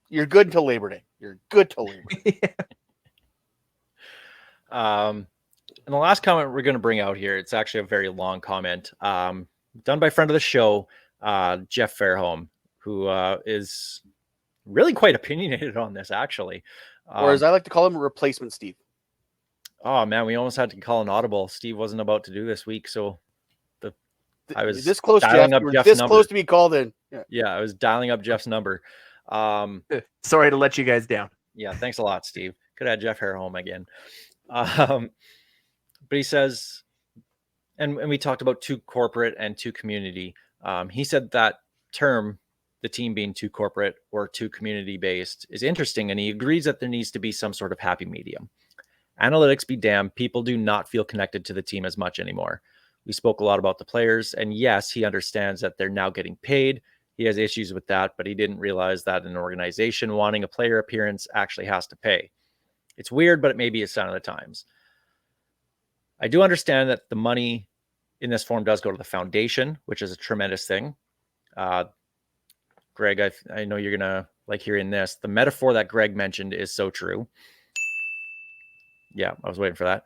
You're good until Labor Day. You're good till Labor Day. And the last comment we're going to bring out here, it's actually a very long comment, done by a friend of the show, Jeff Fairholm, who is really quite opinionated on this, actually. Or as I like to call him, replacement Steve. Oh, man, we almost had to call an audible. Steve wasn't about to do this week, so I was this close, dialing Jeff. up You were Jeff's this number. close to be called in. Yeah. Yeah, I was dialing up Jeff's number. Sorry to let you guys down. Yeah, thanks a lot, Steve. Could have had Jeff Fairholm again. But he says, and we talked about too corporate and too community. He said that term, the team being too corporate or too community based, is interesting, and he agrees that there needs to be some sort of happy medium. Analytics be damned, people do not feel connected to the team as much anymore. We spoke a lot about the players, and yes, he understands that they're now getting paid. He has issues with that, but he didn't realize that an organization wanting a player appearance actually has to pay. It's weird, but it may be a sign of the times. I do understand that the money in this form does go to the foundation, which is a tremendous thing. Greg, I know you're going to like hearing this. The metaphor that Greg mentioned is so true. Yeah, I was waiting for that.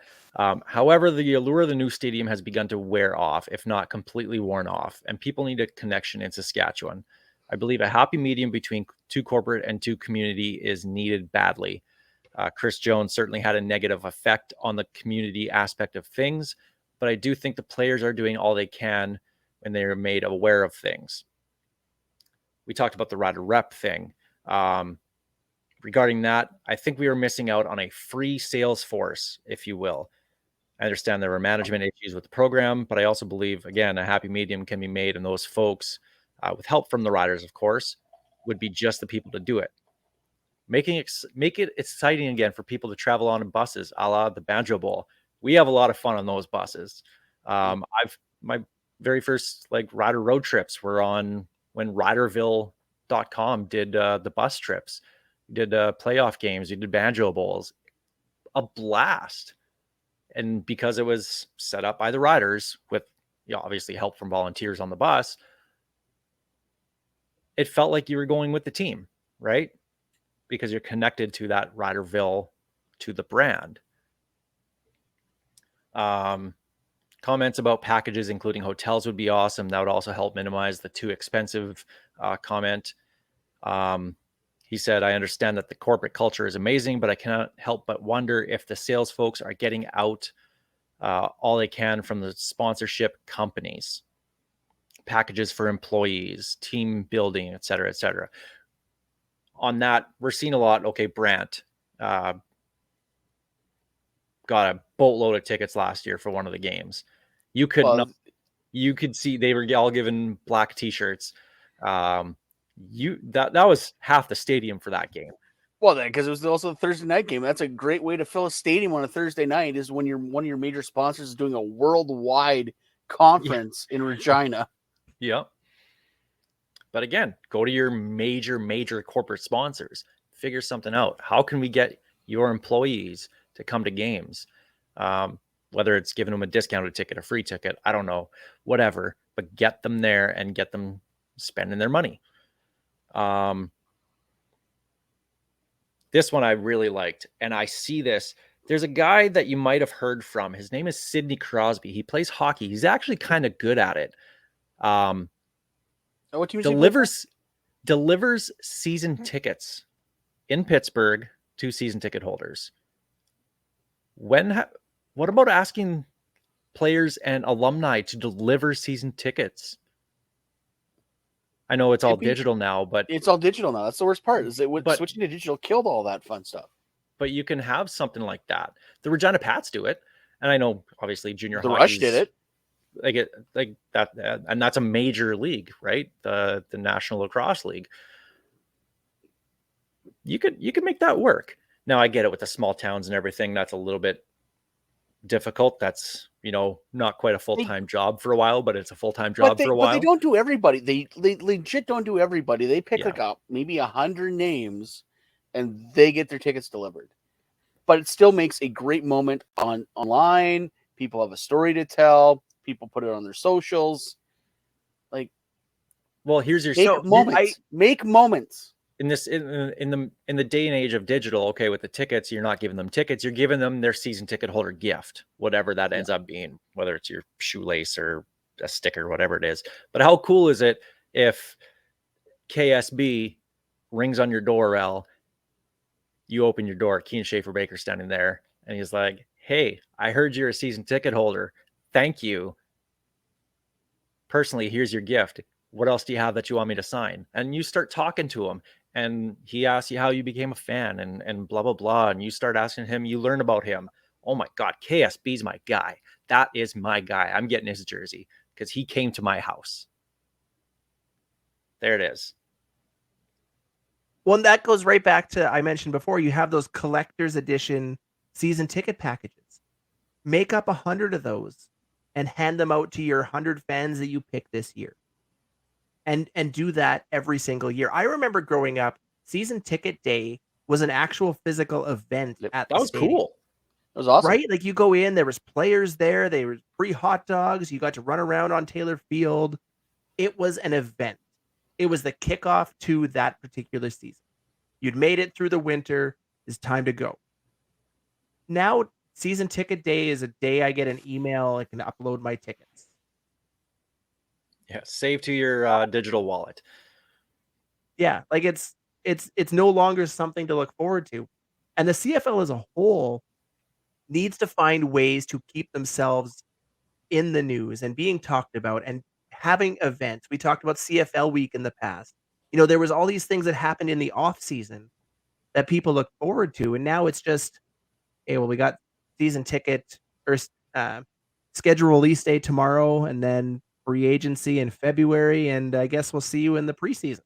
However, the allure of the new stadium has begun to wear off, if not completely worn off, and people need a connection in Saskatchewan. I believe a happy medium between too corporate and too community is needed badly. Chris Jones certainly had a negative effect on the community aspect of things, but I do think the players are doing all they can when they are made aware of things. We talked about the rider rep thing. Regarding that, I think we were missing out on a free sales force, if you will. I understand there were management issues with the program, but I also believe, again, a happy medium can be made, and those folks, with help from the riders, of course, would be just the people to do it. Make it exciting again for people to travel on in buses, a la the Banjo Bowl. We have a lot of fun on those buses. My very first rider road trips were on when Riderville.com did the bus trips. We did playoff games. We did Banjo Bowls. A blast. And because it was set up by the riders with obviously help from volunteers on the bus, it felt like you were going with the team, right? Because you're connected to that Riderville, to the brand. Comments about packages, including hotels, would be awesome. That would also help minimize the too expensive comment. He said, I understand that the corporate culture is amazing, but I cannot help but wonder if the sales folks are getting out all they can from the sponsorship companies, packages for employees, team building, et cetera, et cetera. On that, we're seeing a lot. Okay, Brandt got a boatload of tickets last year for one of the games. You could see they were all given black T-shirts. That was half the stadium for that game. Well, then, because it was also the Thursday night game. That's a great way to fill a stadium on a Thursday night. Is when one of your major sponsors is doing a worldwide conference in Regina. Yeah. But again, go to your major corporate sponsors. Figure something out. How can we get your employees to come to games? Whether it's giving them a discounted ticket, a free ticket, I don't know, whatever. But get them there and get them spending their money. This one I really liked, and I see this. There's a guy that you might have heard from. His name is Sidney Crosby. He plays hockey. He's actually kind of good at it. What team delivers season tickets in Pittsburgh to season ticket holders. What about asking players and alumni to deliver season tickets? I know it's all digital now, but it's all digital now. That's the worst part. Is that switching to digital killed all that fun stuff. But you can have something like that. The Regina Pats do it, and I know obviously junior the hockey. Rush did it. Like that, and that's a major league, right? The National Lacrosse League. You could make that work. Now I get it with the small towns and everything. That's a little bit difficult. That's not quite a full-time job for a while, but it's a full-time job for a while. But they don't do everybody. They legit don't do everybody. They pick maybe 100 names, and they get their tickets delivered. But it still makes a great moment online. People have a story to tell. People put it on their socials. Like, Well, here's your Make So, moments. Make moments. in this in the day and age of digital. Okay, with the tickets, you're not giving them tickets, you're giving them their season ticket holder gift, whatever that ends up being, whether it's your shoelace or a sticker, whatever it is. But how cool is it if KSB rings on your door, Al, you open your door, Keen Schaefer Baker standing there, and he's like, "Hey, I heard you're a season ticket holder. Thank you. Personally, here's your gift. What else do you have that you want me to sign?" And you start talking to him, and he asks you how you became a fan, and blah blah blah, and you start asking him, you learn about him. Oh my God, KSB's my guy. That is my guy. I'm getting his jersey because he came to my house. There it is. well, and that goes right back to, I mentioned before, you have those collector's edition season ticket packages. Make up 100 of those and hand them out to your 100 fans that you pick this year. And do that every single year. I remember growing up, season ticket day was an actual physical event Yep. at That the was stadium. cool. It was awesome. Right? Like you go in, there was players there, there was free hot dogs, you got to run around on Taylor Field. It was an event. It was the kickoff to that particular season. You'd made it through the winter, it's time to go. Now, season ticket day is a day I get an email, I can upload my tickets. Yeah, save to your digital wallet. Yeah, like it's no longer something to look forward to. And the CFL as a whole needs to find ways to keep themselves in the news and being talked about and having events. We talked about CFL week in the past. There was all these things that happened in the off season that people look forward to, and now it's just, hey, well, we got season ticket or schedule release day tomorrow, and then free agency in February, and I guess we'll see you in the preseason.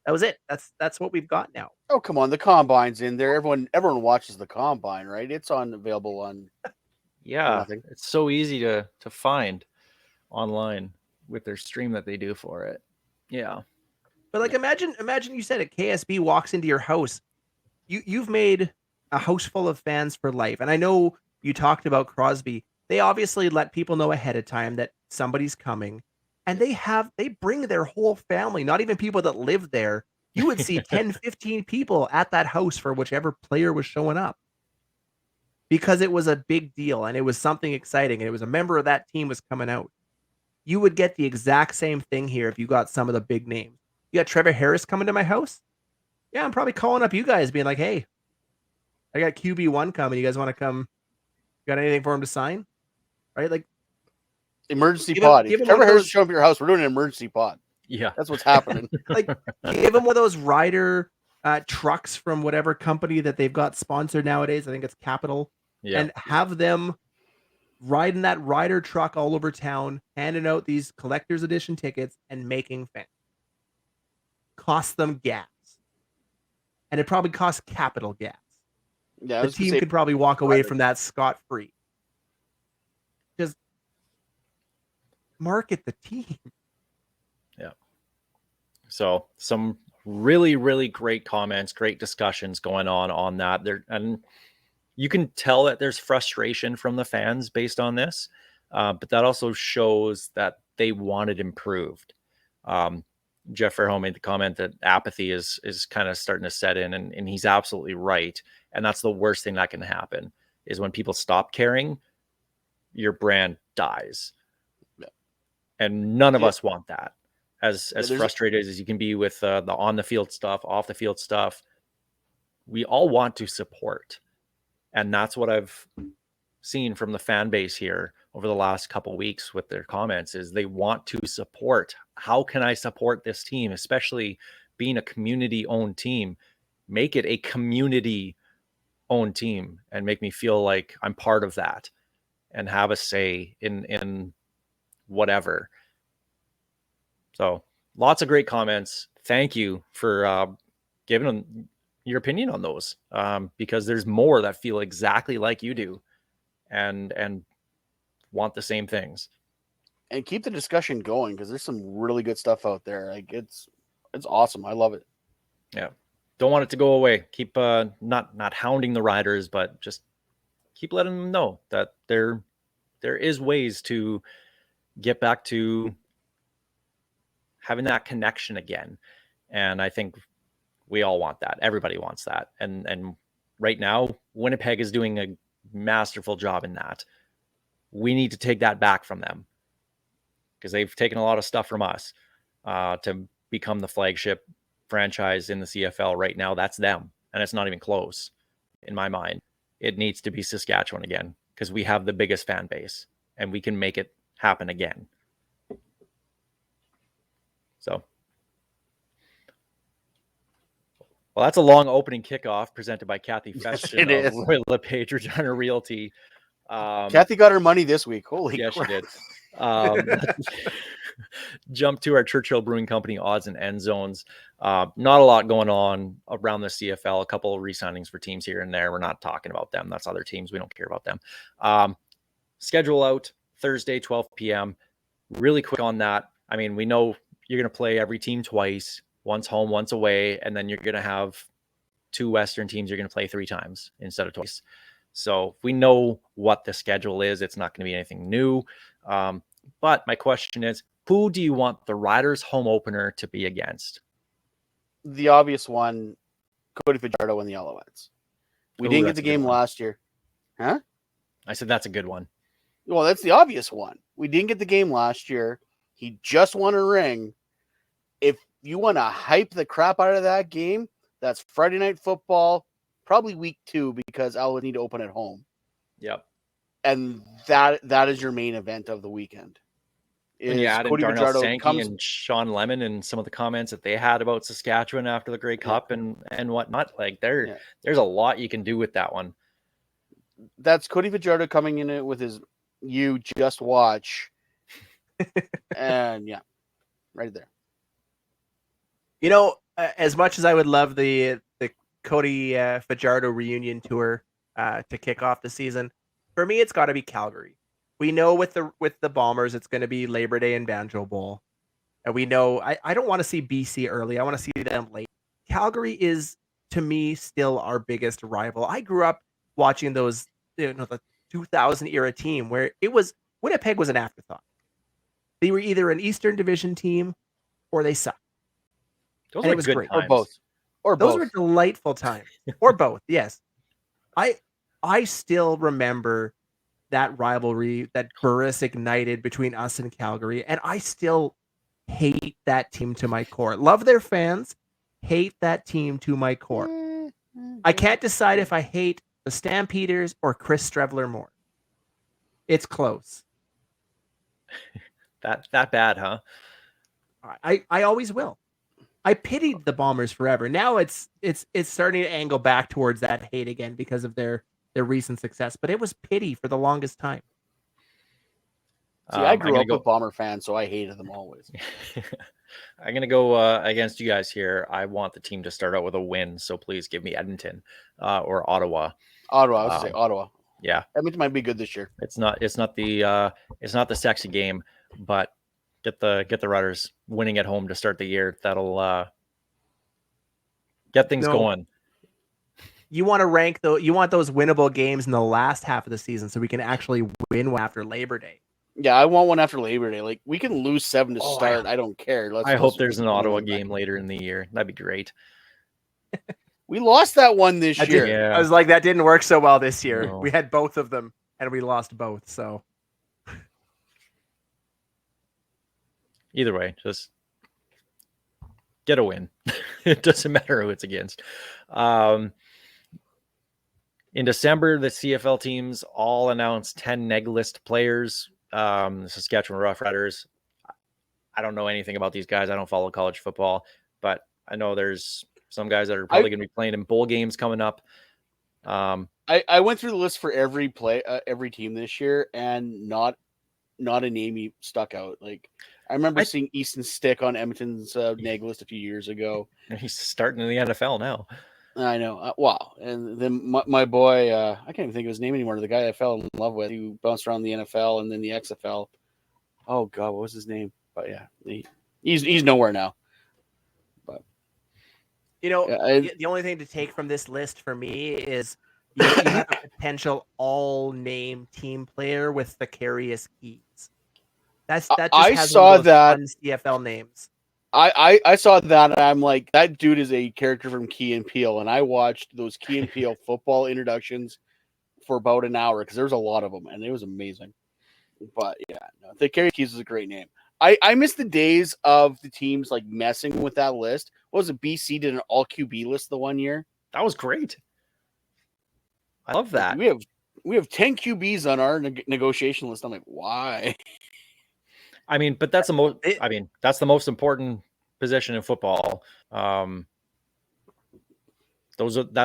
That was it. That's what we've got now. Oh, come on. The combine's in there. Everyone watches the combine, right? It's available on Yeah, nothing. it's so easy to find online with their stream that they do for it. Yeah. But like, imagine you said it. KSB walks into your house. You've made a house full of fans for life, and I know you talked about Crosby. They obviously let people know ahead of time that somebody's coming, and they bring their whole family, not even people that live there. You would see 10, 15 people at that house for whichever player was showing up because it was a big deal and it was something exciting and it was a member of that team was coming out. You would get the exact same thing here if you got some of the big names. You got Trevor Harris coming to my house? Yeah, I'm probably calling up you guys being like, hey, I got QB1 coming. You guys want to come? Got anything for him to sign? Right? Like, Emergency Give him- pod. give If him Trevor one of Harris those- show up at your house, we're doing an emergency pod. Yeah. That's what's happening. like give him one of those rider trucks from whatever company that they've got sponsored nowadays. I think it's Capital. Yeah. And have them riding that rider truck all over town, handing out these collector's edition tickets and making fans. Cost them gas. And it probably costs Capital gas. Yeah, I The was gonna team say, could probably walk away rider. from that scot-free. Just market the team. So some really, really great comments, great discussions going on that there. And you can tell that there's frustration from the fans based on this. But that also shows that they want it improved. Jeff Fairholm made the comment that apathy is kind of starting to set in, and he's absolutely right. And that's the worst thing that can happen is when people stop caring, your brand dies. Yeah. And none of Yeah. us want that. As there's- frustrated as you can be with the on the field stuff, off the field stuff, we all want to support. And that's what I've seen from the fan base here over the last couple weeks with their comments is they want to support. How can I support this team, especially being a community owned team? Make it a community owned team and make me feel like I'm part of that and have a say in whatever. So lots of great comments. Thank you for giving them your opinion on those, because there's more that feel exactly like you do and want the same things. and keep the discussion going because there's some really good stuff out there. Like it's awesome. I love it. Yeah. Don't want it to go away. Keep not hounding the riders, but just keep letting them know that there is ways to get back to having that connection again. And I think we all want that. Everybody wants that. And right now, Winnipeg is doing a masterful job in that. We need to take that back from them because they've taken a lot of stuff from us to become the flagship franchise in the CFL right now. That's them. And it's not even close in my mind. It needs to be Saskatchewan again because we have the biggest fan base and we can make it happen again. So, well, that's a long opening kickoff presented by Kathy Festin it is. of Royal LePage Regina Realty. Kathy got her money this week. Holy Yeah, crap. she did. Jump to our Churchill Brewing Company odds and end zones. Not a lot going on around the CFL. A couple of re-signings for teams here and there. We're not talking about them. That's other teams. We don't care about them. Schedule out Thursday, 12 p.m. Really quick on that. I mean, we know you're going to play every team twice, once home, once away, and then you're going to have two Western teams you're going to play 3 times instead of twice. So we know what the schedule is. It's not going to be anything new. But my question is, who do you want the Riders home opener to be against? The obvious one, Cody Fajardo and the Alouettes. We didn't get the game last year. Huh? I said that's a good one. Well, that's the obvious one. We didn't get the game last year. He just won a ring. If you want to hype the crap out of that game, that's Friday Night Football, probably week 2 because Alouettes need to open at home. Yep. And that is your main event of the weekend. And you add in Cody Darnell Fajardo Sankey and Sean Lemon and some of the comments that they had about Saskatchewan after the Grey Cup and whatnot. Like there's a lot you can do with that one. That's Cody Fajardo coming in it with his "You Just Watch," and yeah, right there. You know, as much as I would love the Cody Fajardo reunion tour to kick off the season, for me it's got to be Calgary. We know with the Bombers it's going to be Labor Day and Banjo Bowl, and we know I don't want to see BC early. I want to see them late. Calgary is to me still our biggest rival. I grew up watching those, the 2000 era team where it was Winnipeg was an afterthought. They were either an Eastern Division team or they sucked. Those and were it was good great. times. Or both. Or Those both. were delightful times. Or both, yes. I still remember that rivalry that Burris ignited between us and Calgary, and I still hate that team to my core. Love their fans, hate that team to my core. I can't decide if I hate the Stampeders or Chris Strevler more. It's close. That bad, huh? I always will. I pitied the Bombers forever. Now it's starting to angle back towards that hate again because of their recent success. But it was pity for the longest time. See, I grew up with Bomber fans, so I hated them always. I'm going to go against you guys here. I want the team to start out with a win, so please give me Edmonton or Ottawa. Ottawa, I was say Ottawa. Yeah, Edmonton might be good this year. it's not the sexy game, but get the Riders winning at home to start the year. That'll get things going. You want to rank you want those winnable games in the last half of the season so we can actually win one after Labor Day. Yeah, I want one after Labor Day. Like we can lose 7 to start. I don't care. I hope there's an Ottawa game later in the year. That'd be great. We lost that one this year. Yeah. I was like, that didn't work so well this year. No. We had both of them and we lost both. So Either way, just get a win. It doesn't matter who it's against. In December, the CFL teams all announced 10 neg list players. The Saskatchewan Roughriders. I don't know anything about these guys. I don't follow college football, but I know there's some guys that are probably going to be playing in bowl games coming up. I went through the list for every team this year, and not a name stuck out. Like I remember seeing Easton Stick on Edmonton's neg list a few years ago. He's starting in the NFL now. I know. Wow. And then my boy, I can't even think of his name anymore. The guy I fell in love with, who bounced around the NFL and then the XFL. Oh God, what was his name? But yeah, he's nowhere now. But the only thing to take from this list for me is you have a potential all-name team player with vicarious keys. That just I has saw one of those that fun CFL names. I saw that and I'm like, that dude is a character from Key and Peele, and I watched those Key and Peele football introductions for about an hour because there's a lot of them, and it was amazing. But yeah, no, the Kerry Keys is a great name. I miss the days of the teams like messing with that list. What was it? BC did an all QB list the one year. That was great. I love that. We have 10 QBs on our negotiation list. I'm like, why? I mean, but that's the most. I mean, that's the most important position in football. That's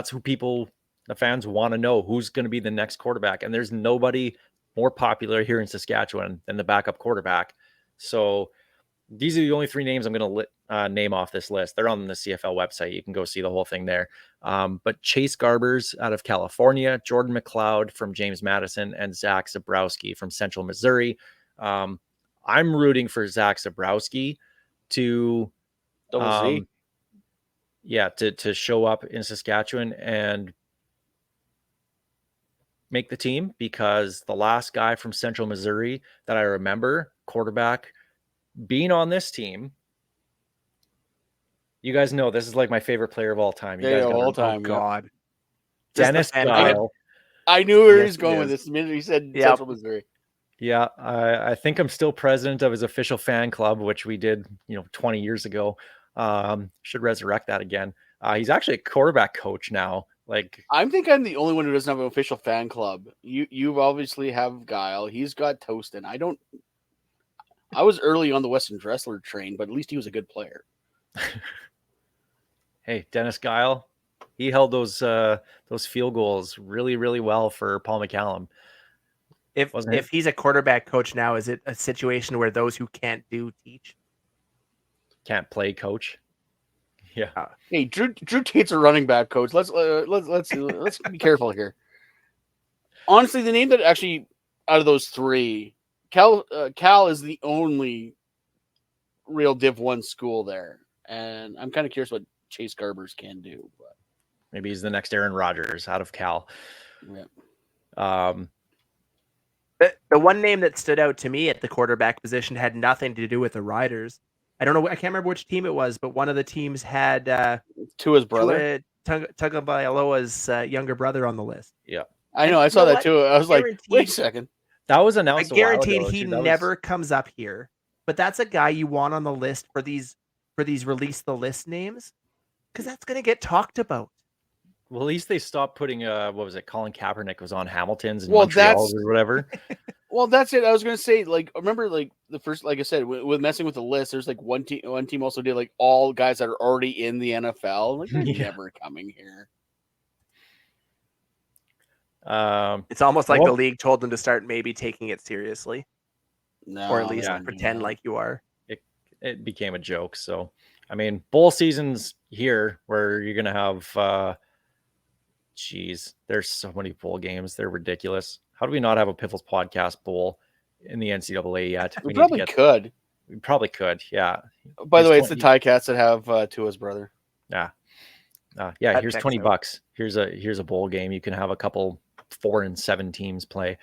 who the fans want to know who's going to be the next quarterback, and there's nobody more popular here in Saskatchewan than the backup quarterback. So these are the only three names I'm going to name off this list. They're on the CFL website. You can go see the whole thing there. But Chase Garbers out of California, Jordan McLeod from James Madison, and Zach Zabrowski from Central Missouri. I'm rooting for Zach Zabrowski to to show up in Saskatchewan and make the team, because the last guy from Central Missouri that I remember, quarterback, being on this team, you guys know this is like my favorite player of all time. You guys got all time. Oh God, Dennis Guile. I knew where he Yes, was going he with is. this the minute he said Yep. Central Missouri. Yeah, I think I'm still president of his official fan club, which we did, 20 years ago. Should resurrect that again. He's actually a quarterback coach now. Like, I think I'm the only one who doesn't have an official fan club. You obviously have Guile. He's got Toastin. I was early on the Western Dressler train, but at least he was a good player. hey, Dennis Guile, he held those field goals really, really well for Paul McCallum. If he's a quarterback coach now, is it a situation where those who can't teach? Can't play coach. Yeah. Hey, Drew Tate's a running back coach. Let's be careful here. Honestly, the name that actually out of those three, Cal is the only real Div 1 school there, and I'm kind of curious what Chase Garbers can do. But maybe he's the next Aaron Rodgers out of Cal. Yeah. The one name that stood out to me at the quarterback position had nothing to do with the Riders. I don't know. I can't remember which team it was, but one of the teams had Tua's brother, Tagovailoa's younger brother on the list. Yeah, I know. I saw that too. I was like, wait a second. That was announced. I guaranteed he never comes up here, but that's a guy you want on the list for these release the list names, because that's going to get talked about. Well, at least they stopped putting what was it? Colin Kaepernick was on Hamilton's and Montreal's or whatever. Well, that's it. I was gonna say, like, remember, like the first, like I said, with messing with the list, there's like one team also did like all guys that are already in the NFL. Like, they're never coming here. It's almost like the league told them to start maybe taking it seriously, no, or at least pretend like you are. It became a joke. So, I mean, bowl season's here, where you're gonna have. There's so many bowl games. They're ridiculous. How do we not have a Piffles podcast bowl in the NCAA yet? We probably could. We probably could. Yeah. By the way, it's the Ticats that have Tua's brother. Yeah. Here's $20. Here's a bowl game. You can have a couple 4 and 7 teams play.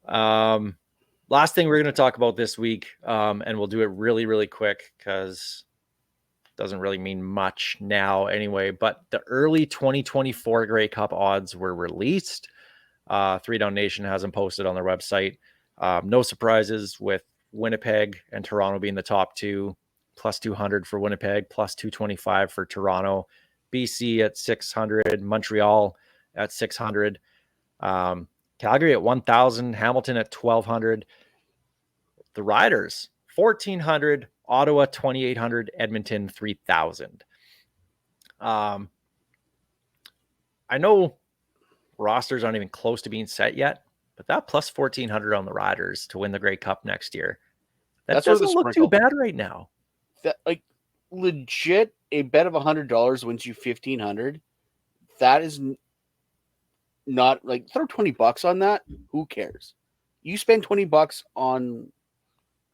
Last thing we're going to talk about this week, and we'll do it really, really quick because it doesn't really mean much now anyway, but the early 2024 Grey Cup odds were released. 3 Down Nation has them posted on their website. No surprises with Winnipeg and Toronto being the top two, plus 200 for Winnipeg, plus 225 for Toronto, BC at 600, Montreal at 600, Calgary at 1,000, Hamilton at 1,200, the Riders 1,400, Ottawa 2,800, Edmonton 3,000. I know rosters aren't even close to being set yet, but that plus 1,400 on the Riders to win the Grey Cup next year, that doesn't look too bad right now. That, like, legit, a bet of $100 wins you 1,500. That is not, like, throw $20 on that. Who cares? You spend $20 on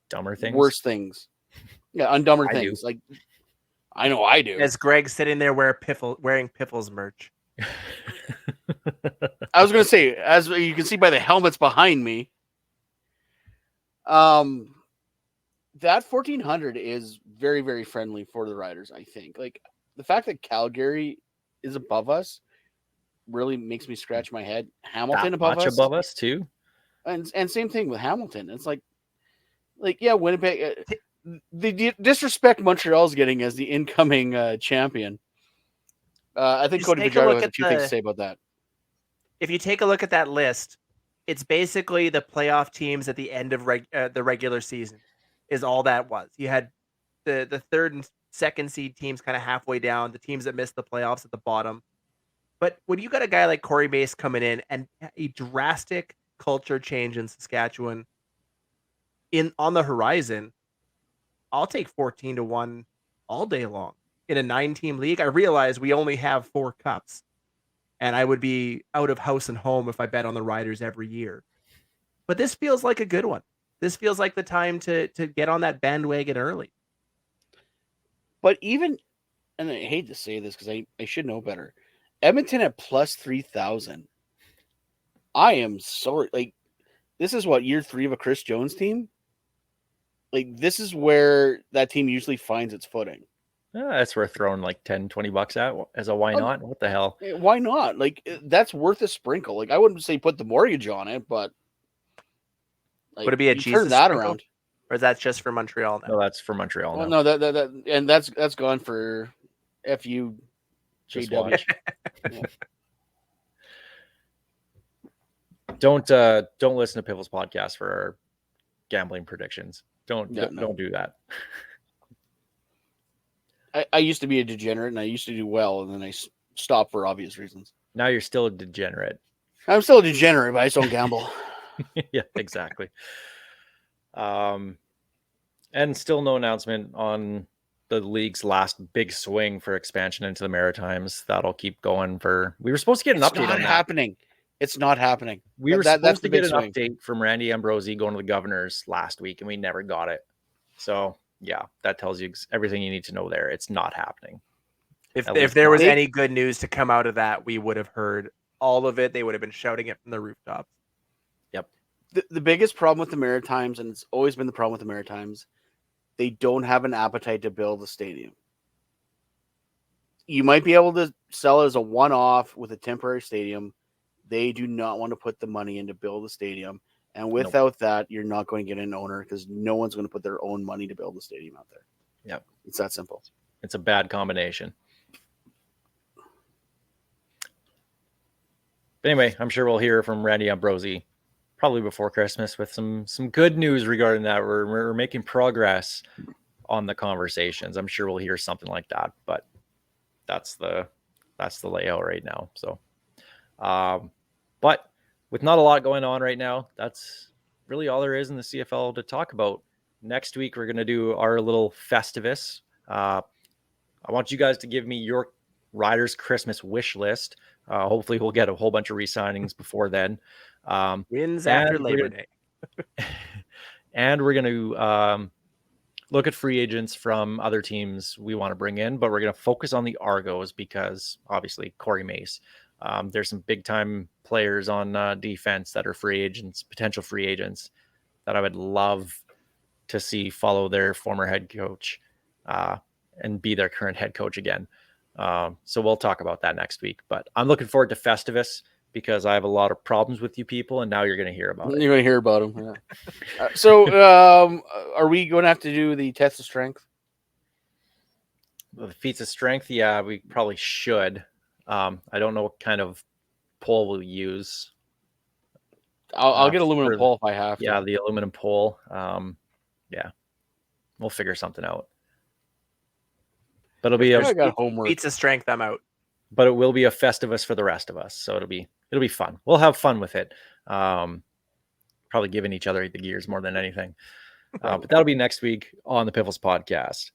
dumber things, worse things. Yeah, on dumber things. Do. Like, I know I do. As Greg's sitting there wearing Piffles merch. I was going to say, as you can see by the helmets behind me, that 1400 is very, very friendly for the riders. I think like the fact that Calgary is above us really makes me scratch my head. Hamilton That above much us, above us too. and same thing with Hamilton. It's like yeah, Winnipeg. They disrespect Montreal's getting as the incoming champion. I think Just Cody take a Fajardo look has a at few things to say about that. If you take a look at that list, it's basically the playoff teams at the end of the regular season is all that was. You had the third and second seed teams kind of halfway down, the teams that missed the playoffs at the bottom. But when you got a guy like Corey Mace coming in and a drastic culture change in Saskatchewan on the horizon, I'll take 14-1 all day long in a 9-team league. I realize we only have 4 cups, and I would be out of house and home if I bet on the Riders every year. But this feels like a good one. This feels like the time to get on that bandwagon early. But even, and I hate to say this because I should know better, Edmonton at plus 3,000. I am sorry. Like, this is what, year 3 of a Chris Jones team? Like, this is where that team usually finds its footing. That's worth throwing like 10, 20 bucks at as a why not? What the hell? Why not? Like, that's worth a sprinkle. Like, I wouldn't say put the mortgage on it, but like, Would it be a you Jesus turn that sprinkle? around? Or is that just for Montreal now? No, that's for Montreal. Well, now. no, that and that's gone for FU Just JW. watch. Yeah. Don't listen to Piffles podcast for our gambling predictions. Don't do that. I used to be a degenerate and I used to do well, and then I stopped for obvious reasons. Now you're still a degenerate. I'm still a degenerate, but I just don't gamble. Yeah, exactly. And still no announcement on the league's last big swing for expansion into the Maritimes. That'll keep going for. We were supposed to get an update on that. Happening. It's not happening. We were that's supposed the to big get an swing. update from Randy Ambrosie going to the Governors last week, and we never got it. So yeah, that tells you everything you need to know there. It's not happening. If there was any good news to come out of that, we would have heard all of it. They would have been shouting it from the rooftops. Yep. The biggest problem with the Maritimes, and it's always been the problem with the Maritimes, they don't have an appetite to build a stadium. You might be able to sell it as a one-off with a temporary stadium. They do not want to put the money in to build a stadium. And without that, you're not going to get an owner because no one's going to put their own money to build a stadium out there. Yep. It's that simple. It's a bad combination. But anyway, I'm sure we'll hear from Randy Ambrosie probably before Christmas with some good news regarding that. We're making progress on the conversations. I'm sure we'll hear something like that, but that's the layout right now. So, but with not a lot going on right now, that's really all there is in the CFL to talk about. Next week, we're going to do our little Festivus. I want you guys to give me your Riders Christmas wish list. Hopefully we'll get a whole bunch of re-signings before then. Wins after Labor Day. And we're going to look at free agents from other teams we want to bring in, but we're going to focus on the Argos because obviously Corey Mace. There's some big time players on defense that are free agents, potential free agents that I would love to see follow their former head coach and be their current head coach again. So we'll talk about that next week, but I'm looking forward to Festivus because I have a lot of problems with you people, and now you're going to hear about it. You're going to hear about them. Yeah. So are we going to have to do the test of strength? The feats of strength? Yeah, we probably should. I don't know what kind of pole we'll use. I'll get aluminum pole if I have to. Yeah, the aluminum pole. Yeah, we'll figure something out. But it'll be I got homework. Feats of strength. I'm out. But it will be a Festivus for the rest of us, so it'll be fun. We'll have fun with it. Probably giving each other the gears more than anything. But that'll be next week on the Piffles podcast.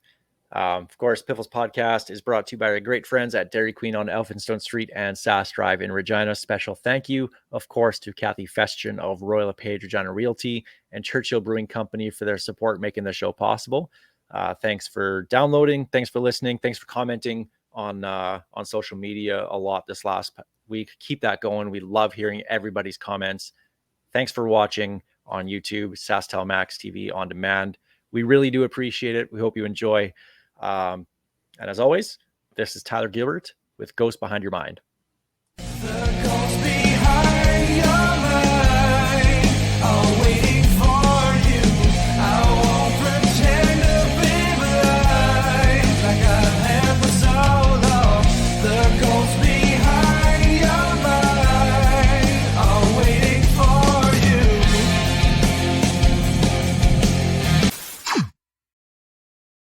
Of course, Piffles podcast is brought to you by our great friends at Dairy Queen on Elphinstone Street and Sass Drive in Regina. Special thank you, of course, to Kathy Festian of Royal LePage Regina Realty and Churchill Brewing Company for their support making the show possible. Thanks for downloading. Thanks for listening. Thanks for commenting on social media a lot this last week. Keep that going. We love hearing everybody's comments. Thanks for watching on YouTube, SaskTel Max TV on demand. We really do appreciate it. We hope you enjoy. And as always, this is Tyler Gilbert with Ghost Behind Your Mind. The ghost behind your